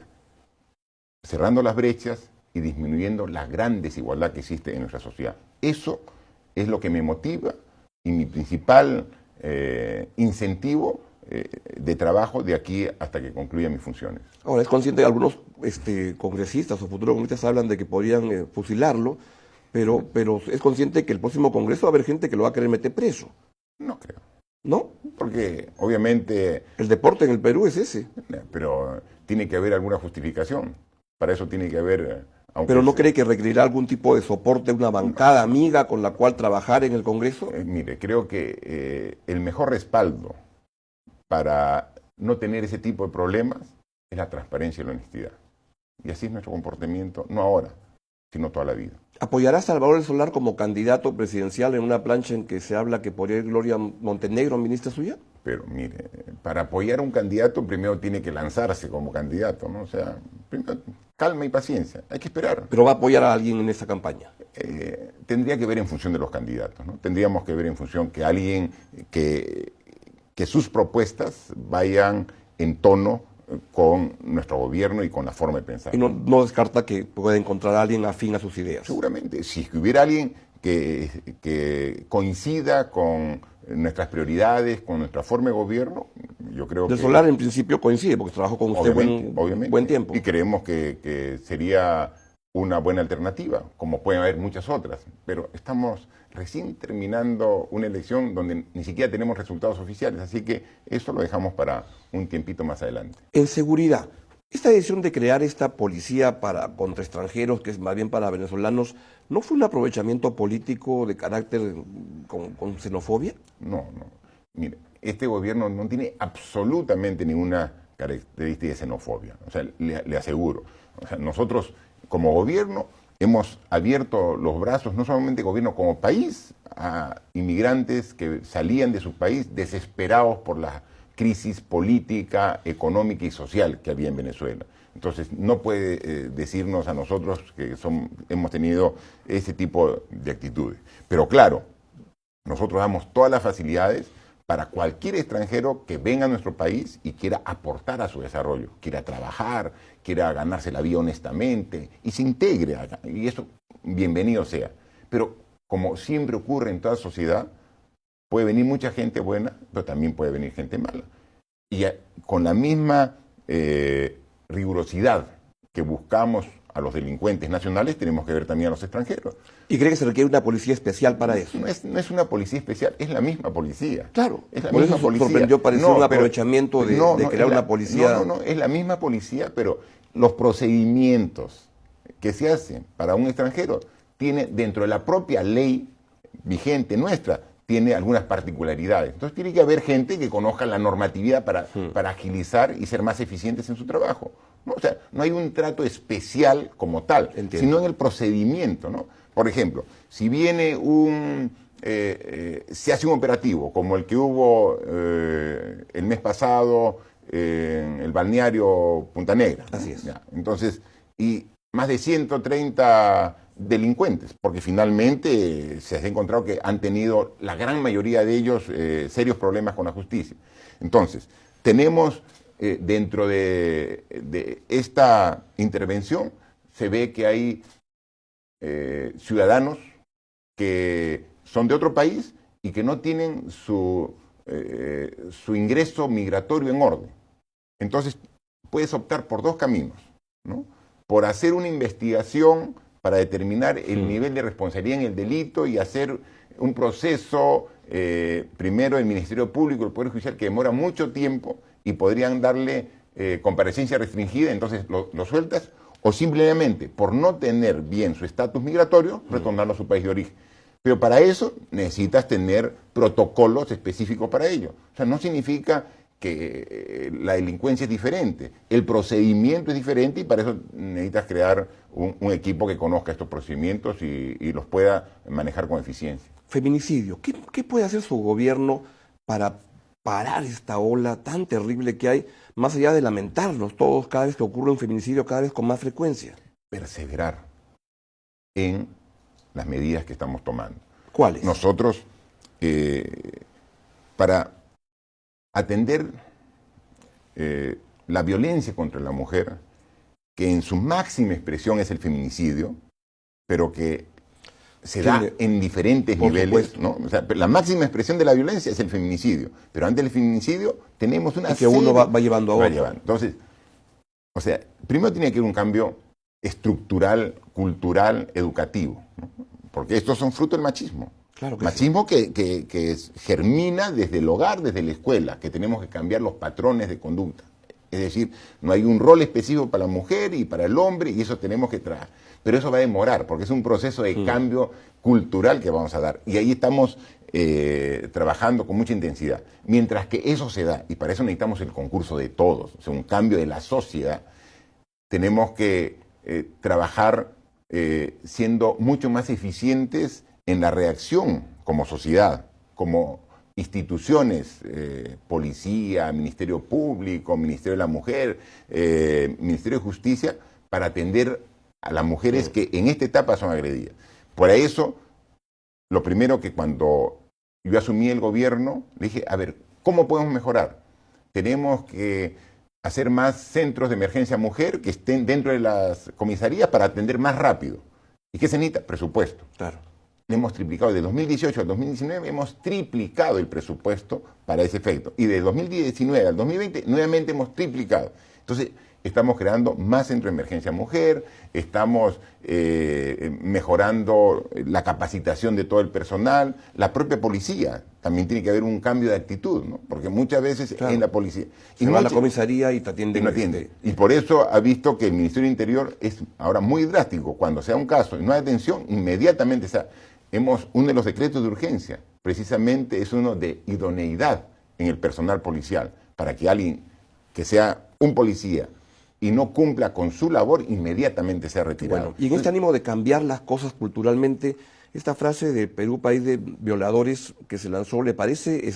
cerrando las brechas y disminuyendo la gran desigualdad que existe en nuestra sociedad. Eso es lo que me motiva y mi principal incentivo de trabajo de aquí hasta que concluya mis funciones. Ahora, es consciente, algunos congresistas o futuros congresistas hablan de que podrían fusilarlo, pero es consciente que el próximo Congreso va a haber gente que lo va a querer meter preso, No creo. ¿no? Porque obviamente, El deporte en el Perú es ese. pero tiene que haber alguna justificación. Para eso tiene que haber... ¿Pero no cree que requerirá algún tipo de soporte, una bancada amiga con la cual trabajar en el Congreso? Mire, creo que el mejor respaldo para no tener ese tipo de problemas es la transparencia y la honestidad. Y así es nuestro comportamiento, no ahora, sino toda la vida. ¿Apoyará a Salvador El Solar como candidato presidencial en una plancha en que se habla que podría ir Gloria Montenegro, ministra suya? Pero mire, para apoyar a un candidato primero tiene que lanzarse como candidato, ¿no? O sea, primero, calma y paciencia, hay que esperar. ¿Pero va a apoyar a alguien en esa campaña? Tendría que ver en función de los candidatos, ¿no? Tendríamos que ver en función que alguien que sus propuestas vayan en tono con nuestro gobierno y con la forma de pensar. Y no descarta que pueda encontrar a alguien afín a sus ideas. Seguramente, si hubiera alguien que coincida con nuestras prioridades, con nuestra forma de gobierno, yo creo Del que... Solar en principio coincide, porque trabajó con usted obviamente, buen tiempo. Y creemos que sería una buena alternativa, como pueden haber muchas otras. Pero estamos recién terminando una elección donde ni siquiera tenemos resultados oficiales, así que eso lo dejamos para un tiempito más adelante. En seguridad, esta decisión de crear esta policía contra extranjeros, que es más bien para venezolanos, ¿no fue un aprovechamiento político de carácter con xenofobia? No. Mire, este gobierno no tiene absolutamente ninguna característica de xenofobia, o sea, le aseguro. O sea, nosotros como gobierno hemos abierto los brazos, no solamente gobierno como país, a inmigrantes que salían de su país desesperados por la crisis política, económica y social que había en Venezuela. Entonces, no puede decirnos a nosotros que hemos tenido ese tipo de actitudes. Pero claro, nosotros damos todas las facilidades para cualquier extranjero que venga a nuestro país y quiera aportar a su desarrollo, quiera trabajar, quiera ganarse la vida honestamente y se integre acá. Y eso, bienvenido sea. Pero como siempre ocurre en toda sociedad, puede venir mucha gente buena, pero también puede venir gente mala. Y con la misma rigurosidad que buscamos a los delincuentes nacionales, tenemos que ver también a los extranjeros. ¿Y cree que se requiere una policía especial para eso? No es una policía especial, es la misma policía. Claro, es la por misma eso policía. sorprendió parecer un aprovechamiento de crear una policía. No, es la misma policía, pero los procedimientos que se hacen para un extranjero tiene dentro de la propia ley vigente nuestra, tiene algunas particularidades. Entonces tiene que haber gente que conozca la normatividad para agilizar y ser más eficientes en su trabajo, ¿no? O sea, no hay un trato especial como tal, sino en el procedimiento, ¿no? Por ejemplo, si viene se hace un operativo como el que hubo el mes pasado en el balneario Punta Negra. Así es. Ya, entonces, y más de 130 delincuentes, porque finalmente se ha encontrado que han tenido, la gran mayoría de ellos, serios problemas con la justicia. Entonces, tenemos dentro de esta intervención, se ve que hay ciudadanos que son de otro país y que no tienen su ingreso migratorio en orden. Entonces, puedes optar por dos caminos, ¿no? Por hacer una investigación para determinar el nivel de responsabilidad en el delito y hacer un proceso, primero el Ministerio Público, el Poder Judicial, que demora mucho tiempo y podrían darle comparecencia restringida, entonces lo sueltas, o simplemente por no tener bien su estatus migratorio, retornarlo a su país de origen. Pero para eso necesitas tener protocolos específicos para ello. O sea, no significa que la delincuencia es diferente, el procedimiento es diferente y para eso necesitas crear un equipo que conozca estos procedimientos y los pueda manejar con eficiencia. Feminicidio. ¿Qué puede hacer su gobierno para parar esta ola tan terrible que hay, más allá de lamentarnos todos cada vez que ocurre un feminicidio, cada vez con más frecuencia? Perseverar en las medidas que estamos tomando. ¿Cuáles? Nosotros, para atender la violencia contra la mujer, que en su máxima expresión es el feminicidio, pero que se da en diferentes niveles, ¿no? O sea, la máxima expresión de la violencia es el feminicidio, pero antes del feminicidio tenemos una serie... que uno va llevando a otro. Entonces, o sea, primero tiene que haber un cambio estructural, cultural, educativo, ¿no? Porque estos son fruto del machismo. Claro que machismo sí. que germina desde el hogar, desde la escuela, que tenemos que cambiar los patrones de conducta. Es decir, no hay un rol específico para la mujer y para el hombre, y eso tenemos que trabajar. Pero eso va a demorar, porque es un proceso de cambio cultural que vamos a dar. Y ahí estamos trabajando con mucha intensidad. Mientras que eso se da, y para eso necesitamos el concurso de todos, o sea, un cambio de la sociedad, tenemos que trabajar siendo mucho más eficientes en la reacción como sociedad, como instituciones, policía, Ministerio Público, Ministerio de la Mujer, Ministerio de Justicia, para atender a las mujeres que en esta etapa son agredidas. Por eso, lo primero que cuando yo asumí el gobierno, le dije, a ver, ¿cómo podemos mejorar? Tenemos que hacer más centros de emergencia mujer que estén dentro de las comisarías para atender más rápido. ¿Y qué se necesita? Presupuesto. Claro. Hemos triplicado, de 2018 al 2019 hemos triplicado el presupuesto para ese efecto. Y de 2019 al 2020 nuevamente hemos triplicado. Entonces, estamos creando más centros de emergencia mujer, estamos mejorando la capacitación de todo el personal, la propia policía. También tiene que haber un cambio de actitud, ¿no? Porque muchas veces claro, en la policía... Se va a la comisaría y te atienden. Y no atiende. Y por eso ha visto que el Ministerio del Interior es ahora muy drástico. Cuando sea un caso y no hay atención, inmediatamente... uno de los decretos de urgencia, precisamente es uno de idoneidad en el personal policial, para que alguien que sea un policía y no cumpla con su labor, inmediatamente sea retirado. Bueno, y en este ánimo de cambiar las cosas culturalmente, esta frase de Perú, país de violadores, que se lanzó, ¿le parece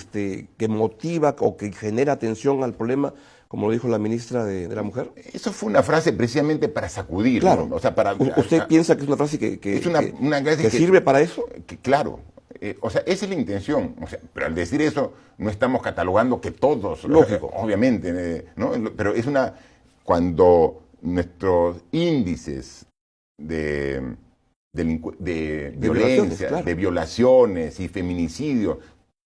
que motiva o que genera atención al problema, como lo dijo la ministra de la Mujer? Eso fue una frase precisamente para sacudir. Claro. ¿No? O sea, para, ¿Usted piensa que es una frase que que sirve para eso? Claro. O sea, esa es la intención. O sea, pero al decir eso, no estamos catalogando que todos, lógico, obviamente, ¿no? Pero es cuando nuestros índices de violencia, claro, de violaciones y feminicidios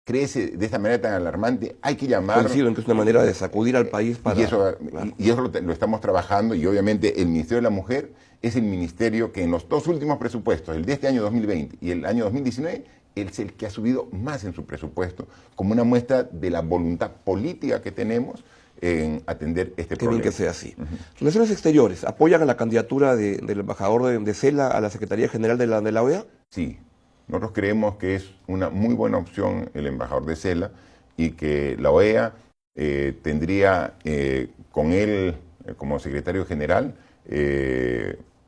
crece de esta manera tan alarmante, hay que llamar... Coincido en que es una manera de sacudir al país para... Y eso lo estamos trabajando, y obviamente el Ministerio de la Mujer es el ministerio que en los dos últimos presupuestos, el de este año 2020 y el año 2019, es el que ha subido más en su presupuesto, como una muestra de la voluntad política que tenemos en atender este problema. Qué bien que sea así. Relaciones Exteriores, ¿apoyan a la candidatura del embajador de Cela a la Secretaría General de la OEA? Sí. Nosotros creemos que es una muy buena opción el embajador de Cela y que la OEA tendría con él como secretario general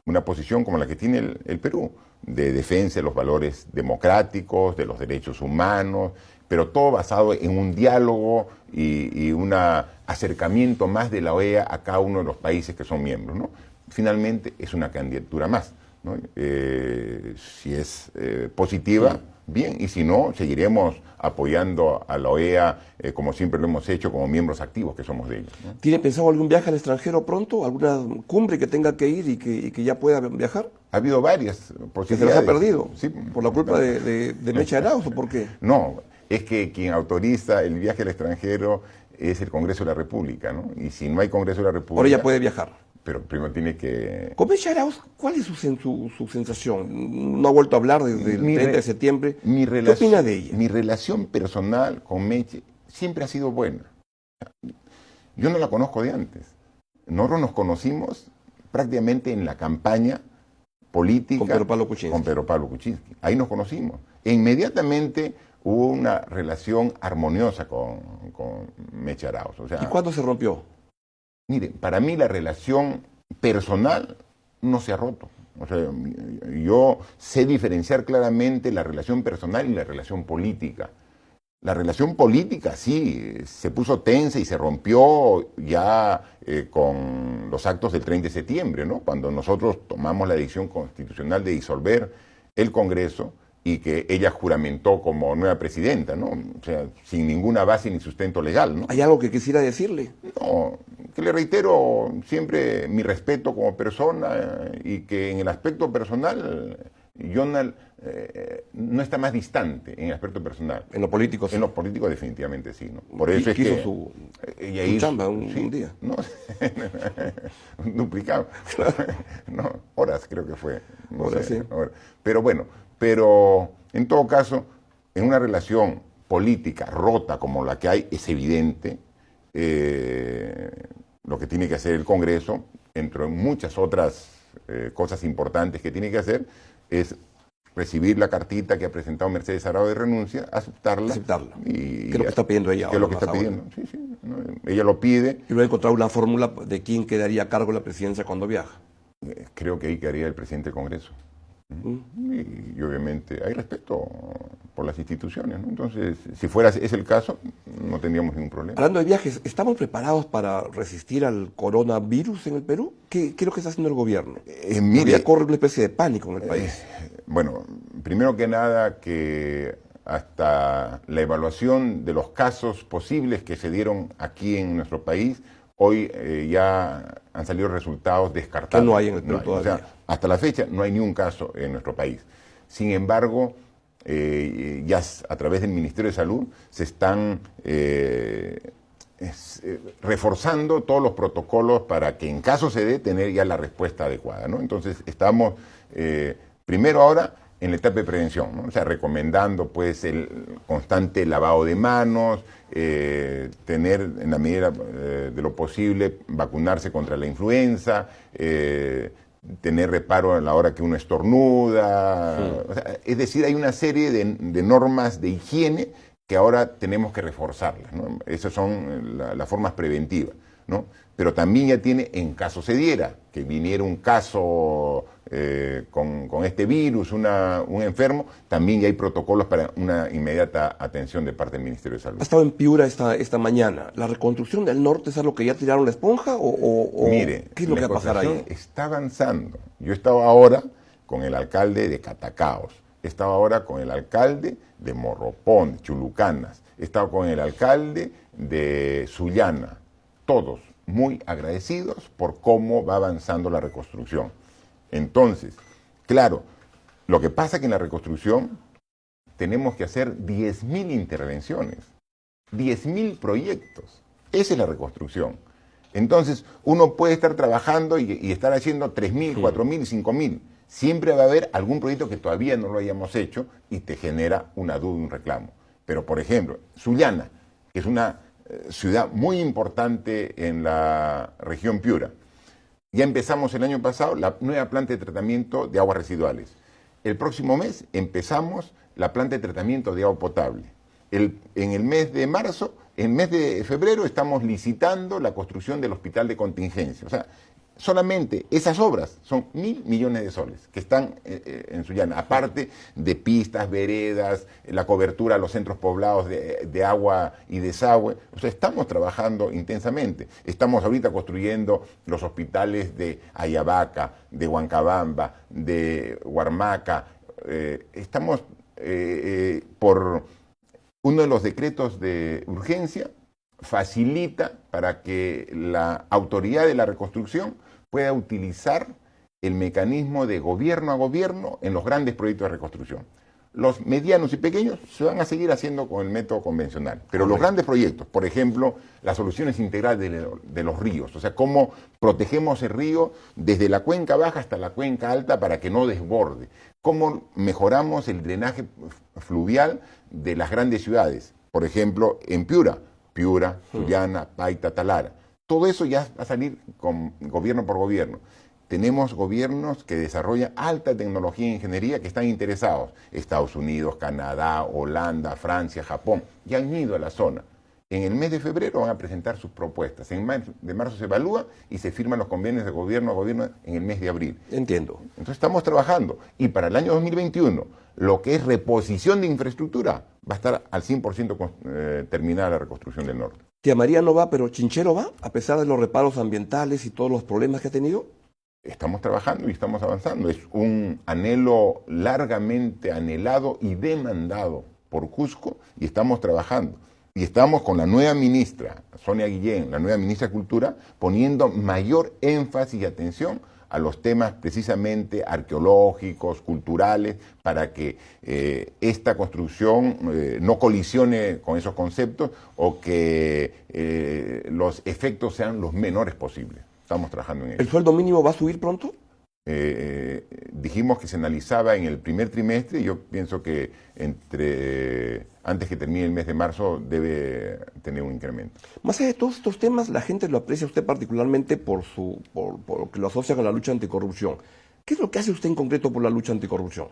una posición como la que tiene el Perú, de defensa de los valores democráticos, de los derechos humanos, pero todo basado en un diálogo y un acercamiento más de la OEA a cada uno de los países que son miembros, ¿no? Finalmente es una candidatura más. ¿no? Si es positiva, bien, y si no, seguiremos apoyando a la OEA como siempre lo hemos hecho, como miembros activos que somos de ellos, ¿no? ¿Tiene pensado algún viaje al extranjero pronto? ¿Alguna cumbre que tenga que ir y que ya pueda viajar? Ha habido varias posibilidades. ¿Que se las ha perdido? Sí. ¿Por la culpa de Mecha Arauz o por qué? No, es que quien autoriza el viaje al extranjero es el Congreso de la República, ¿no? Y si no hay Congreso de la República... Ahora ya puede viajar. Pero primero tiene que... Con Mecha Arauz, ¿cuál es su sensación? No ha vuelto a hablar desde el 30 de septiembre. ¿Qué opina de ella? Mi relación personal con Meche siempre ha sido buena. Yo no la conozco de antes. Nosotros nos conocimos prácticamente en la campaña política con Pedro Pablo Kuczynski. Ahí nos conocimos. E inmediatamente hubo una relación armoniosa con Mecha Arauz. O sea, ¿y cuándo se rompió? Mire, para mí la relación personal no se ha roto. O sea, yo sé diferenciar claramente la relación personal y la relación política. La relación política sí, se puso tensa y se rompió ya con los actos del 30 de septiembre, ¿no? Cuando nosotros tomamos la decisión constitucional de disolver el Congreso y que ella juramentó como nueva presidenta, ¿no? O sea, sin ninguna base ni sustento legal, ¿no? ¿Hay algo que quisiera decirle? No, que le reitero siempre mi respeto como persona y que en el aspecto personal no está más distante en el aspecto personal. En lo político sí. En lo político definitivamente sí, ¿no? Por eso es que su chamba un día. ¿No? Duplicado. No, horas creo que fue. No horas, sé, sí. Horas. Pero bueno, pero en todo caso, en una relación política rota como la que hay, es evidente lo que tiene que hacer el Congreso, entre muchas otras cosas importantes que tiene que hacer, es recibir la cartita que ha presentado Mercedes Arauz de renuncia, aceptarla. ¿Qué es lo que está pidiendo ella? ¿Qué es lo que está pidiendo? Sí, ¿no? Ella lo pide. Y luego encontrar una fórmula de quién quedaría a cargo de la presidencia cuando viaja. Creo que ahí quedaría el presidente del Congreso. Y obviamente hay respeto por las instituciones, ¿no? Entonces, si fuera ese el caso, no tendríamos ningún problema. Hablando de viajes, ¿estamos preparados para resistir al coronavirus en el Perú? ¿Qué es lo que está haciendo el gobierno? Mire, ya corre una especie de pánico en el país. Bueno, primero que nada, que hasta la evaluación de los casos posibles que se dieron aquí en nuestro país, hoy ya han salido resultados descartados. ¿Qué no hay en el Perú todavía? O sea, hasta la fecha no hay ni un caso en nuestro país. Sin embargo, ya a través del Ministerio de Salud se están reforzando todos los protocolos para que en caso se dé tener ya la respuesta adecuada, ¿no? Entonces estamos primero ahora en la etapa de prevención, ¿no? O sea, recomendando pues el constante lavado de manos, tener en la medida de lo posible vacunarse contra la influenza, tener reparo a la hora que uno estornuda. Sí. O sea, es decir, hay una serie de normas de higiene que ahora tenemos que reforzarlas, ¿no? Esas son las formas preventivas, ¿no? Pero también ya tiene, en caso se diera, que viniera un caso con este virus, un enfermo, también ya hay protocolos para una inmediata atención de parte del Ministerio de Salud. Ha estado en Piura esta mañana. ¿La reconstrucción del norte es algo que ya tiraron la esponja o mire, qué es lo que va a pasar ahí? Está avanzando. Yo estaba ahora con el alcalde de Catacaos, estaba ahora con el alcalde de Morropón, de Chulucanas, estaba con el alcalde de Sullana, todos muy agradecidos por cómo va avanzando la reconstrucción. Entonces, claro, lo que pasa es que en la reconstrucción tenemos que hacer 10.000 intervenciones, 10.000 proyectos. Esa es la reconstrucción. Entonces, uno puede estar trabajando y estar haciendo 3.000, 4.000, 5.000. Siempre va a haber algún proyecto que todavía no lo hayamos hecho y te genera una duda, un reclamo. Pero, por ejemplo, Sullana, que es una ciudad muy importante en la región Piura. Ya empezamos el año pasado la nueva planta de tratamiento de aguas residuales. El próximo mes empezamos la planta de tratamiento de agua potable. En el mes de marzo, en el mes de febrero estamos licitando la construcción del hospital de contingencia. O sea, solamente esas obras son 1.000 millones de soles que están en Sullana, aparte de pistas, veredas, la cobertura a los centros poblados de agua y desagüe. O sea, estamos trabajando intensamente. Estamos ahorita construyendo los hospitales de Ayabaca, de Huancabamba, de Huarmaca. Estamos por uno de los decretos de urgencia, facilita para que la autoridad de la reconstrucción pueda utilizar el mecanismo de gobierno a gobierno en los grandes proyectos de reconstrucción. Los medianos y pequeños se van a seguir haciendo con el método convencional, pero los grandes proyectos, por ejemplo, las soluciones integrales de los ríos, o sea, cómo protegemos el río desde la cuenca baja hasta la cuenca alta para que no desborde, cómo mejoramos el drenaje fluvial de las grandes ciudades, por ejemplo, en Piura, Sullana, Paita, Talara. Todo eso ya va a salir con gobierno por gobierno. Tenemos gobiernos que desarrollan alta tecnología e ingeniería que están interesados. Estados Unidos, Canadá, Holanda, Francia, Japón, ya han ido a la zona. En el mes de febrero van a presentar sus propuestas. En de marzo se evalúa y se firman los convenios de gobierno a gobierno en el mes de abril. Entiendo. Entonces estamos trabajando. Y para el año 2021, lo que es reposición de infraestructura, va a estar al 100% terminada la reconstrucción del norte. Tía María no va, pero Chinchero va, a pesar de los reparos ambientales y todos los problemas que ha tenido. Estamos trabajando y estamos avanzando. Es un anhelo largamente anhelado y demandado por Cusco y estamos trabajando. Y estamos con la nueva ministra, Sonia Guillén, la nueva ministra de Cultura, poniendo mayor énfasis y atención a los temas precisamente arqueológicos, culturales, para que esta construcción no colisione con esos conceptos o que los efectos sean los menores posibles. Estamos trabajando en ello. ¿El sueldo mínimo va a subir pronto? Dijimos que se analizaba en el primer trimestre y yo pienso que antes que termine el mes de marzo debe tener un incremento. Más allá de todos estos temas, la gente lo aprecia a usted particularmente por lo que lo asocia con la lucha anticorrupción. ¿Qué es lo que hace usted en concreto por la lucha anticorrupción?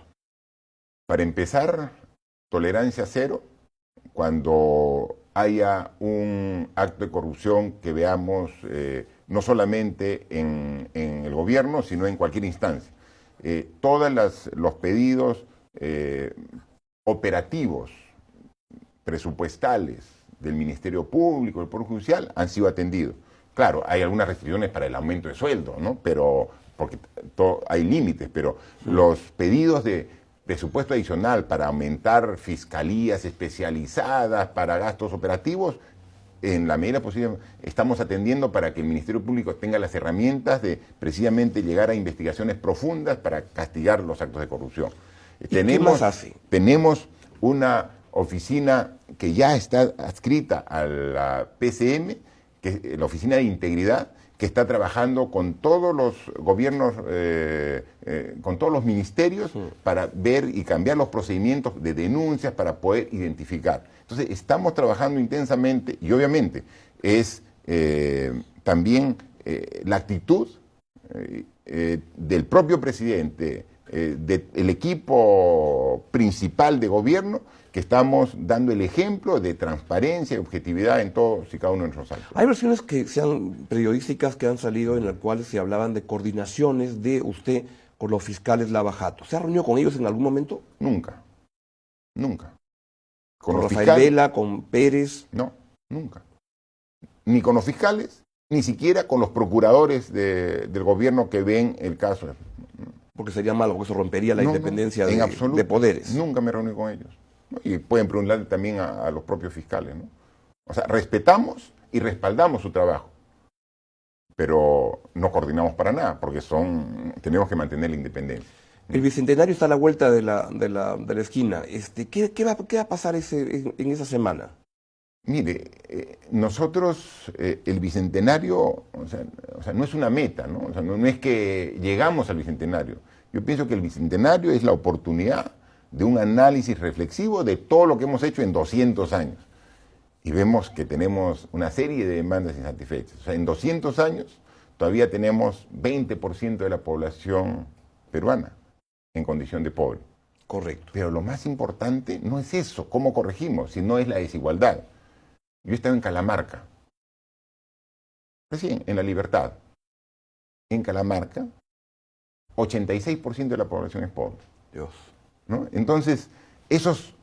Para empezar, tolerancia cero cuando haya un acto de corrupción que veamos no solamente en el gobierno, sino en cualquier instancia. Todos los pedidos operativos, presupuestales del Ministerio Público, del Poder Judicial, han sido atendidos. Claro, hay algunas restricciones para el aumento de sueldo, ¿no? Pero, porque hay límites, pero los pedidos de presupuesto adicional para aumentar fiscalías especializadas para gastos operativos, en la medida posible estamos atendiendo para que el Ministerio Público tenga las herramientas de precisamente llegar a investigaciones profundas para castigar los actos de corrupción. ¿Qué más hace? Tenemos una oficina que ya está adscrita a la PCM, que es la Oficina de Integridad, que está trabajando con todos los gobiernos, con todos los ministerios, para ver y cambiar los procedimientos de denuncias para poder identificar. Entonces, estamos trabajando intensamente y obviamente es también la actitud del propio presidente, del equipo principal de gobierno, que estamos dando el ejemplo de transparencia y objetividad en todos y cada uno de nuestros actos. Hay versiones periodísticas que han salido en las cuales se hablaban de coordinaciones de usted con los fiscales Lavajato. ¿Se ha reunido con ellos en algún momento? Nunca, nunca. ¿Con Rafael Vela, con Pérez? No, nunca. Ni con los fiscales, ni siquiera con los procuradores del gobierno que ven el caso. Porque sería malo, porque eso rompería la independencia de poderes. Nunca me reuní con ellos. ¿No? Y pueden preguntarle también a los propios fiscales, ¿no? O sea, respetamos y respaldamos su trabajo, pero no coordinamos para nada, porque tenemos que mantener la independencia. El Bicentenario está a la vuelta de la esquina. ¿Qué va a pasar en esa semana? Mire, nosotros, el Bicentenario, o sea, no es una meta, ¿no? O sea, no es que llegamos al Bicentenario. Yo pienso que el Bicentenario es la oportunidad de un análisis reflexivo de todo lo que hemos hecho en 200 años. Y vemos que tenemos una serie de demandas insatisfechas. O sea, en 200 años todavía tenemos 20% de la población peruana en condición de pobre. Correcto. Pero lo más importante no es eso, cómo corregimos, sino es la desigualdad. Yo estaba en Calamarca, recién, en La Libertad. en Calamarca, 86% de la población es pobre. Dios. ¿No? Entonces, esos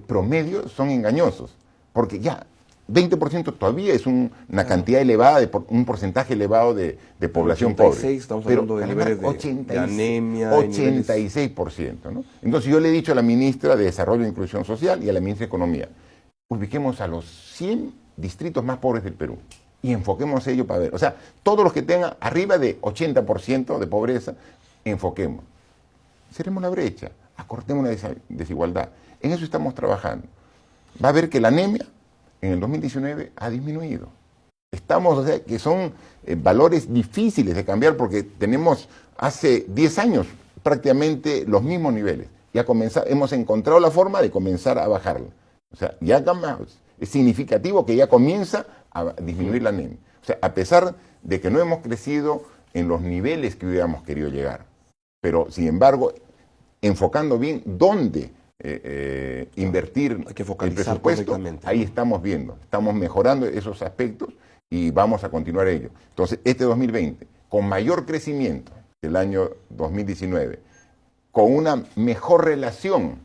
promedios son engañosos, porque ya 20% todavía es una cantidad elevada, un porcentaje elevado de población 86, pobre. estamos hablando de niveles de anemia. 86%. ¿No? Entonces yo le he dicho a la ministra de Desarrollo e Inclusión Social y a la ministra de Economía, ubiquemos a los 100 distritos más pobres del Perú y enfoquemos ello para ver. O sea, todos los que tengan arriba de 80% de pobreza, enfoquemos. Cerremos la brecha, acortemos la desigualdad. En eso estamos trabajando. Va a ver que la anemia en el 2019 ha disminuido. Estamos, o sea, que son valores difíciles de cambiar porque tenemos hace 10 años prácticamente los mismos niveles. Ya hemos encontrado la forma de comenzar a bajarla. O sea, ya es significativo que ya comienza a disminuir la anemia. O sea, a pesar de que no hemos crecido en los niveles que hubiéramos querido llegar. Pero, sin embargo, enfocando bien dónde invertir hay que el focalizar presupuesto, ahí estamos viendo, estamos mejorando esos aspectos y vamos a continuar ello. Entonces, este 2020, con mayor crecimiento que el año 2019, con una mejor relación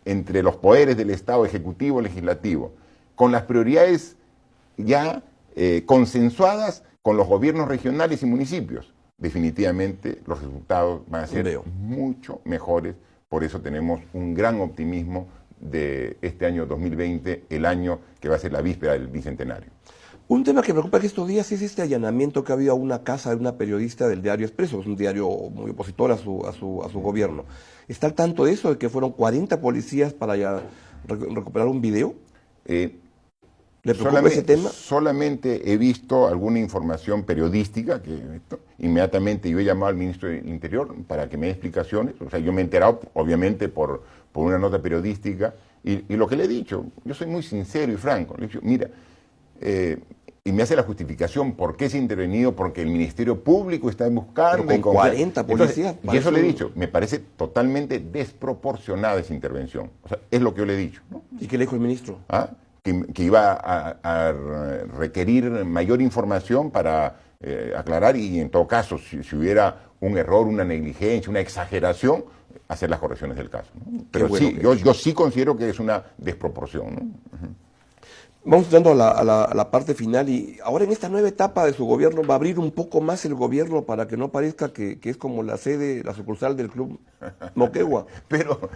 entre los poderes del Estado ejecutivo y legislativo, con las prioridades ya consensuadas con los gobiernos regionales y municipios, definitivamente los resultados van a ser mucho mejores. Por eso tenemos un gran optimismo de este año 2020, el año que va a ser la víspera del Bicentenario. Un tema que me preocupa que estos días es este allanamiento que ha habido a una casa de una periodista del diario Expreso, es un diario muy opositor a su gobierno. ¿Está al tanto de eso, de que fueron 40 policías para ya recuperar un video? ¿Le preocupa ese tema? Solamente he visto alguna información periodística que inmediatamente yo he llamado al ministro del Interior para que me dé explicaciones. O sea, yo me he enterado, obviamente, por una nota periodística. Y lo que le he dicho, yo soy muy sincero y franco. Le he dicho, mira, y me hace la justificación por qué se ha intervenido, porque el Ministerio Público está buscando. Pero con 40 policías. Entonces, y eso le he dicho, me parece totalmente desproporcionada esa intervención. O sea, es lo que yo le he dicho, ¿no? ¿Y qué le dijo el ministro? Que iba a requerir mayor información para aclarar y en todo caso, si hubiera un error, una negligencia, una exageración, hacer las correcciones del caso, ¿no? Pero bueno, sí, yo sí considero que es una desproporción, ¿no? Vamos entrando a la parte final y ahora en esta nueva etapa de su gobierno va a abrir un poco más el gobierno para que no parezca que es como la sede, la sucursal del Club Moquegua. Pero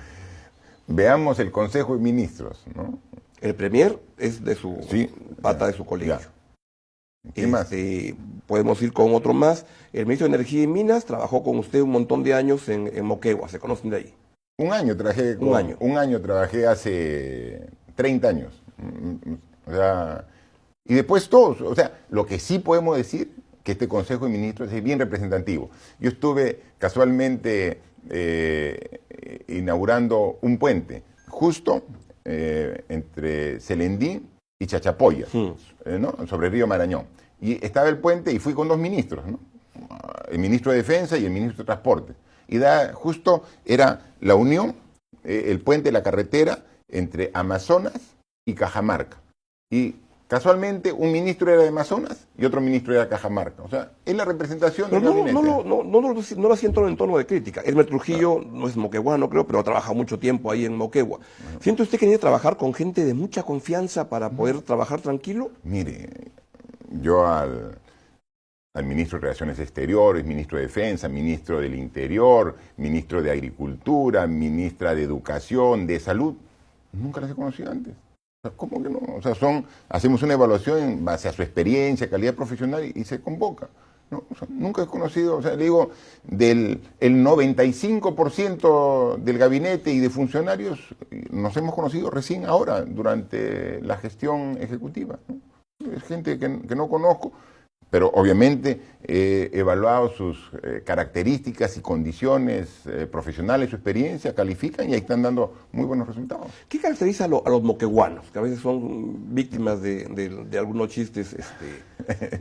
veamos el Consejo de Ministros, ¿no? El premier es de su pata de su colegio. ¿Qué más? Podemos ir con otro más. El ministro de Energía y Minas trabajó con usted un montón de años en Moquegua. ¿Se conocen de ahí? Un año trabajé hace 30 años. O sea, y después todos. O sea, lo que sí podemos decir que este Consejo de Ministros es bien representativo. Yo estuve casualmente inaugurando un puente justo entre Celendín y Chachapoyas, ¿no? Sobre el río Marañón. Y estaba el puente y fui con dos ministros, ¿no? El ministro de Defensa y el ministro de Transporte. Y justo era la unión, el puente, la carretera entre Amazonas y Cajamarca. Y casualmente un ministro era de Amazonas y otro ministro era de Cajamarca. O sea, es la representación del gabinete. No lo siento en tono de crítica. Elmer Trujillo no es moqueguano, creo, pero trabaja mucho tiempo ahí en Moquegua. ¿Siente usted que tiene que trabajar con gente de mucha confianza para poder trabajar tranquilo? Mire, yo al ministro de Relaciones Exteriores, ministro de Defensa, ministro del Interior, ministro de Agricultura, ministra de Educación, de Salud, nunca las he conocido antes. O sea, ¿cómo que no? O sea, hacemos una evaluación en base a su experiencia, calidad profesional y se convoca, ¿no? O sea, nunca he conocido, o sea, le digo, el 95% del gabinete y de funcionarios nos hemos conocido recién ahora, durante la gestión ejecutiva, ¿no? Es gente que no conozco, pero obviamente he evaluado sus características y condiciones profesionales, su experiencia, califican y ahí están dando muy buenos resultados. ¿Qué caracteriza a los moqueguanos, que a veces son víctimas de algunos chistes?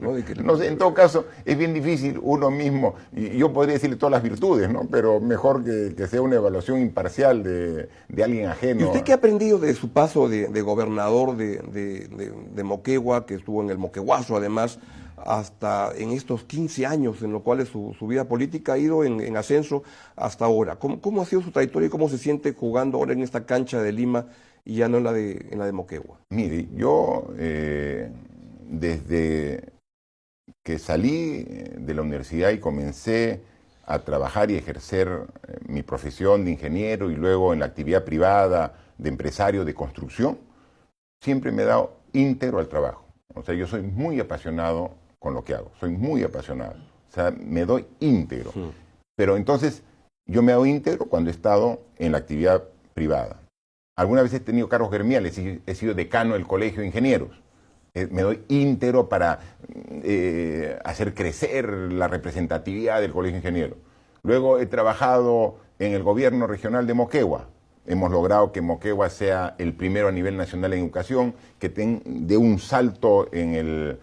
¿No? No sé, en todo caso es bien difícil uno mismo, y yo podría decirle todas las virtudes, ¿no? Pero mejor que sea una evaluación imparcial de alguien ajeno. ¿Y usted qué ha aprendido de su paso de gobernador de Moquegua, que estuvo en el Moqueguazo además, hasta en estos 15 años en los cuales su vida política ha ido en ascenso hasta ahora. ¿Cómo ha sido su trayectoria y cómo se siente jugando ahora en esta cancha de Lima y ya no en la de Moquegua? Mire, yo desde que salí de la universidad y comencé a trabajar y ejercer mi profesión de ingeniero y luego en la actividad privada de empresario de construcción, siempre me he dado íntegro al trabajo. O sea, yo soy muy apasionado con lo que hago, soy muy apasionado. O sea, me doy íntegro. Sí. Pero entonces, yo me doy íntegro cuando he estado en la actividad privada. Alguna vez he tenido cargos gremiales y he sido decano del Colegio de Ingenieros. Me doy íntegro para hacer crecer la representatividad del Colegio de Ingenieros. Luego he trabajado en el gobierno regional de Moquegua. Hemos logrado que Moquegua sea el primero a nivel nacional en educación, que dé un salto en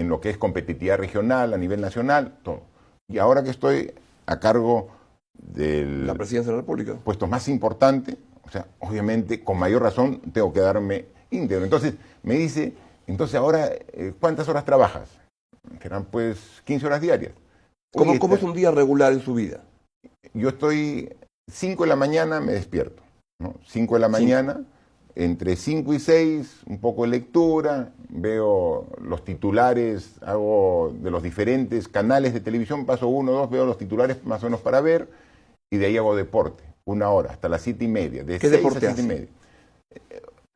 lo que es competitividad regional, a nivel nacional, todo. Y ahora que estoy a cargo de la presidencia de la República, puestos más importantes, o sea, obviamente, con mayor razón, tengo que darme íntegro. Entonces, me dice, entonces ahora, ¿cuántas horas trabajas? Serán pues 15 horas diarias. ¿Cómo es un día regular en su vida? Yo estoy 5 de la mañana, me despierto, ¿no? 5 de la mañana, entre 5 y 6, un poco de lectura, veo los titulares, hago de los diferentes canales de televisión, paso 1 o 2, veo los titulares más o menos para ver, y de ahí hago deporte, 1 hora, hasta las 7:30, de 6 a 7:30.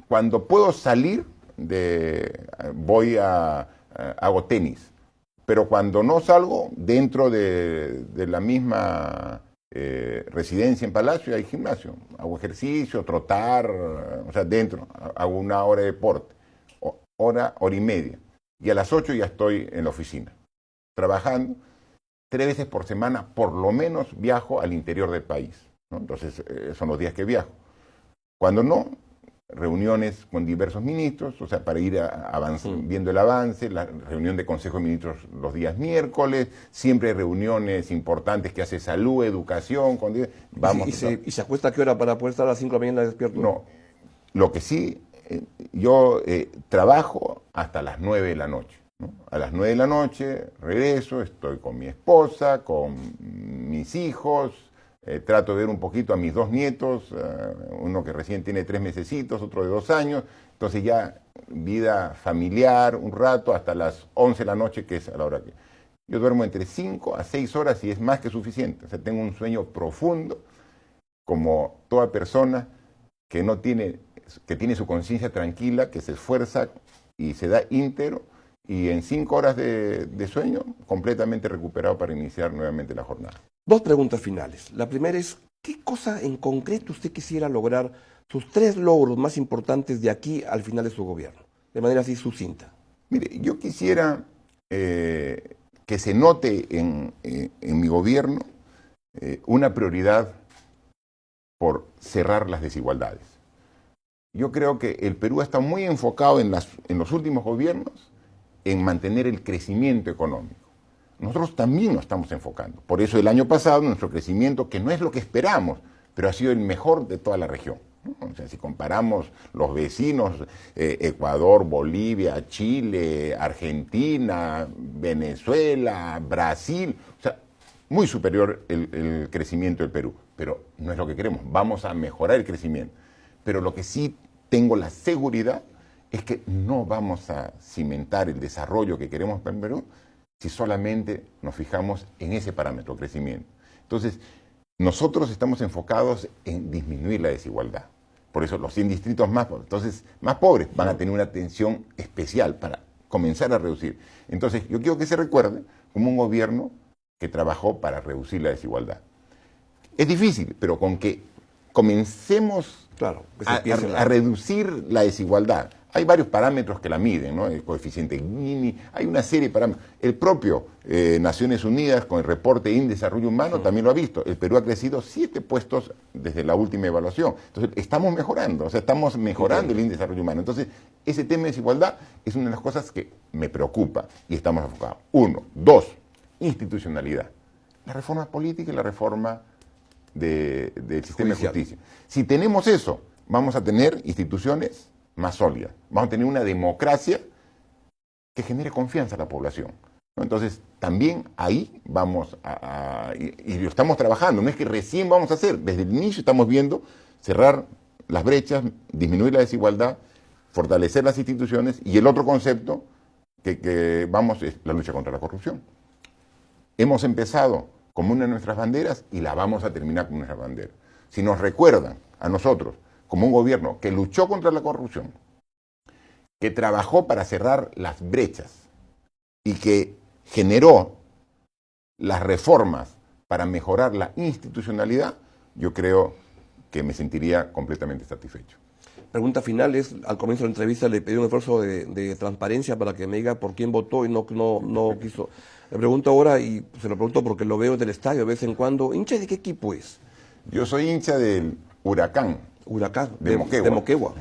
Cuando puedo salir, hago tenis, pero cuando no salgo, dentro de la misma residencia en Palacio hay gimnasio, hago ejercicio, trotar, o sea, dentro, hago 1 hora de deporte, hora y media, y a las 8 ya estoy en la oficina, trabajando. 3 veces por semana, por lo menos, viajo al interior del país, ¿no? Entonces, son los días que viajo. Cuando no, reuniones con diversos ministros, o sea, para ir viendo el avance, la reunión de Consejo de Ministros los días miércoles, siempre hay reuniones importantes que hace salud, educación, ¿Y se acuesta a qué hora para poder estar a las 5 de la mañana despierto? No, lo que sí, yo trabajo hasta las 9 de la noche, ¿no? A las 9 de la noche regreso, estoy con mi esposa, con mis hijos. Trato de ver un poquito a mis 2 nietos, uno que recién tiene 3 mesecitos, otro de 2 años, entonces ya vida familiar un rato hasta las 11 de la noche, que es a la hora que yo duermo entre 5 a 6 horas y es más que suficiente. O sea, tengo un sueño profundo, como toda persona que tiene su conciencia tranquila, que se esfuerza y se da íntegro, y en 5 horas de sueño completamente recuperado para iniciar nuevamente la jornada. 2 preguntas finales. La primera es, ¿qué cosa en concreto usted quisiera lograr, sus 3 logros más importantes de aquí al final de su gobierno? De manera así sucinta. Mire, yo quisiera que se note en mi gobierno una prioridad por cerrar las desigualdades. Yo creo que el Perú está muy enfocado en los últimos gobiernos en mantener el crecimiento económico. Nosotros también nos estamos enfocando. Por eso el año pasado nuestro crecimiento, que no es lo que esperamos, pero ha sido el mejor de toda la región, ¿no? O sea, si comparamos los vecinos, Ecuador, Bolivia, Chile, Argentina, Venezuela, Brasil, o sea, muy superior el crecimiento del Perú. Pero no es lo que queremos, vamos a mejorar el crecimiento. Pero lo que sí tengo la seguridad es que no vamos a cimentar el desarrollo que queremos para el Perú si solamente nos fijamos en ese parámetro, crecimiento. Entonces, nosotros estamos enfocados en disminuir la desigualdad. Por eso los 100 distritos más pobres van a tener una atención especial para comenzar a reducir. Entonces, yo quiero que se recuerde como un gobierno que trabajó para reducir la desigualdad. Es difícil, pero con que comencemos a reducir la desigualdad. Hay varios parámetros que la miden, ¿no? El coeficiente Gini, hay una serie de parámetros. El propio Naciones Unidas, con el reporte de Desarrollo Humano, también lo ha visto. El Perú ha crecido 7 puestos desde la última evaluación. Entonces, estamos mejorando, o sea, estamos mejorando el índice de desarrollo humano. Entonces, ese tema de desigualdad es una de las cosas que me preocupa y estamos enfocados. 1. 2. Institucionalidad. La reforma política y la reforma del sistema de justicia. Si tenemos eso, vamos a tener instituciones más sólida. Vamos a tener una democracia que genere confianza a la población. ¿no? Entonces, también ahí vamos y lo estamos trabajando, no es que recién vamos a hacer, desde el inicio estamos viendo cerrar las brechas, disminuir la desigualdad, fortalecer las instituciones, y el otro concepto que vamos es la lucha contra la corrupción. Hemos empezado como una de nuestras banderas y la vamos a terminar con nuestra bandera. Si nos recuerdan a nosotros como un gobierno que luchó contra la corrupción, que trabajó para cerrar las brechas y que generó las reformas para mejorar la institucionalidad, yo creo que me sentiría completamente satisfecho. Pregunta final es, al comienzo de la entrevista le pedí un esfuerzo de transparencia para que me diga por quién votó y no quiso. Le pregunto ahora, y se lo pregunto porque lo veo en el estadio de vez en cuando, ¿hincha de qué equipo es? Yo soy hincha del Huracán. Huracán, de Moquegua. De Moquegua.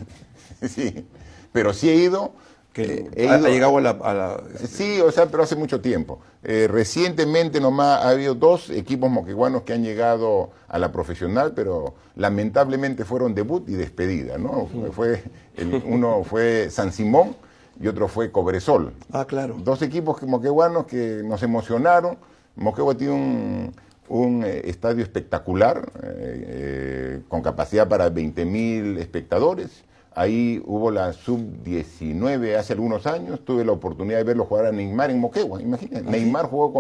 Sí, pero sí he ido... ha llegado a la... Sí, o sea, pero hace mucho tiempo. Recientemente nomás ha habido 2 equipos moqueguanos que han llegado a la profesional, pero lamentablemente fueron debut y despedida, ¿no? Uno fue San Simón y otro fue Cobresol. Ah, claro. 2 equipos moqueguanos que nos emocionaron. Moquegua tiene un estadio espectacular, con capacidad para 20.000 espectadores. Ahí hubo la sub-19 hace algunos años, tuve la oportunidad de verlo jugar a Neymar en Moquegua, imagínense. Neymar jugó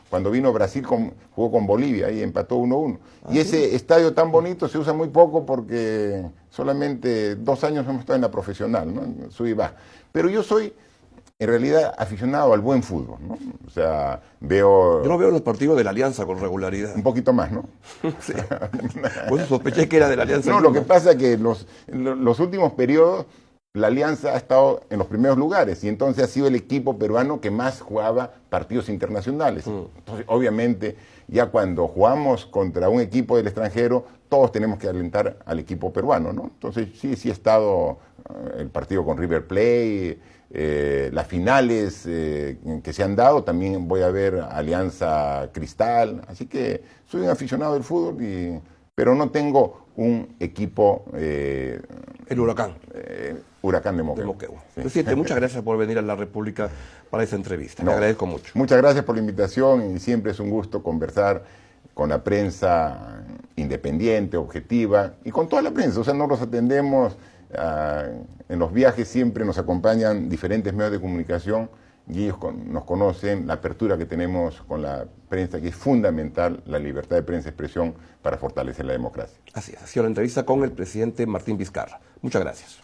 cuando vino a Brasil, jugó con Bolivia, ahí empató 1-1. Y ese estadio tan bonito se usa muy poco porque solamente 2 años hemos estado en la profesional, ¿no? Sub y baja. Pero yo soy, en realidad, aficionado al buen fútbol, ¿no? O sea, veo... Yo no veo los partidos de la Alianza con regularidad. Un poquito más, ¿no? Sí. Pues sospeché que era de la Alianza. No, lo que pasa es que los últimos periodos la Alianza ha estado en los primeros lugares y entonces ha sido el equipo peruano que más jugaba partidos internacionales. Entonces, obviamente, ya cuando jugamos contra un equipo del extranjero, todos tenemos que alentar al equipo peruano, ¿no? Entonces, sí ha estado el partido con River Plate, las finales que se han dado, también voy a ver Alianza Cristal, así que soy un aficionado del fútbol, pero no tengo un equipo... el Huracán. Huracán de Moquegua. Sí. Presidente, muchas gracias por venir a la República para esta entrevista. Le agradezco mucho. Muchas gracias por la invitación y siempre es un gusto conversar con la prensa independiente, objetiva y con toda la prensa. O sea, no los atendemos... en los viajes siempre nos acompañan diferentes medios de comunicación y ellos nos conocen la apertura que tenemos con la prensa, que es fundamental la libertad de prensa y expresión para fortalecer la democracia. Así es, ha sido la entrevista con el presidente Martín Vizcarra. Muchas gracias.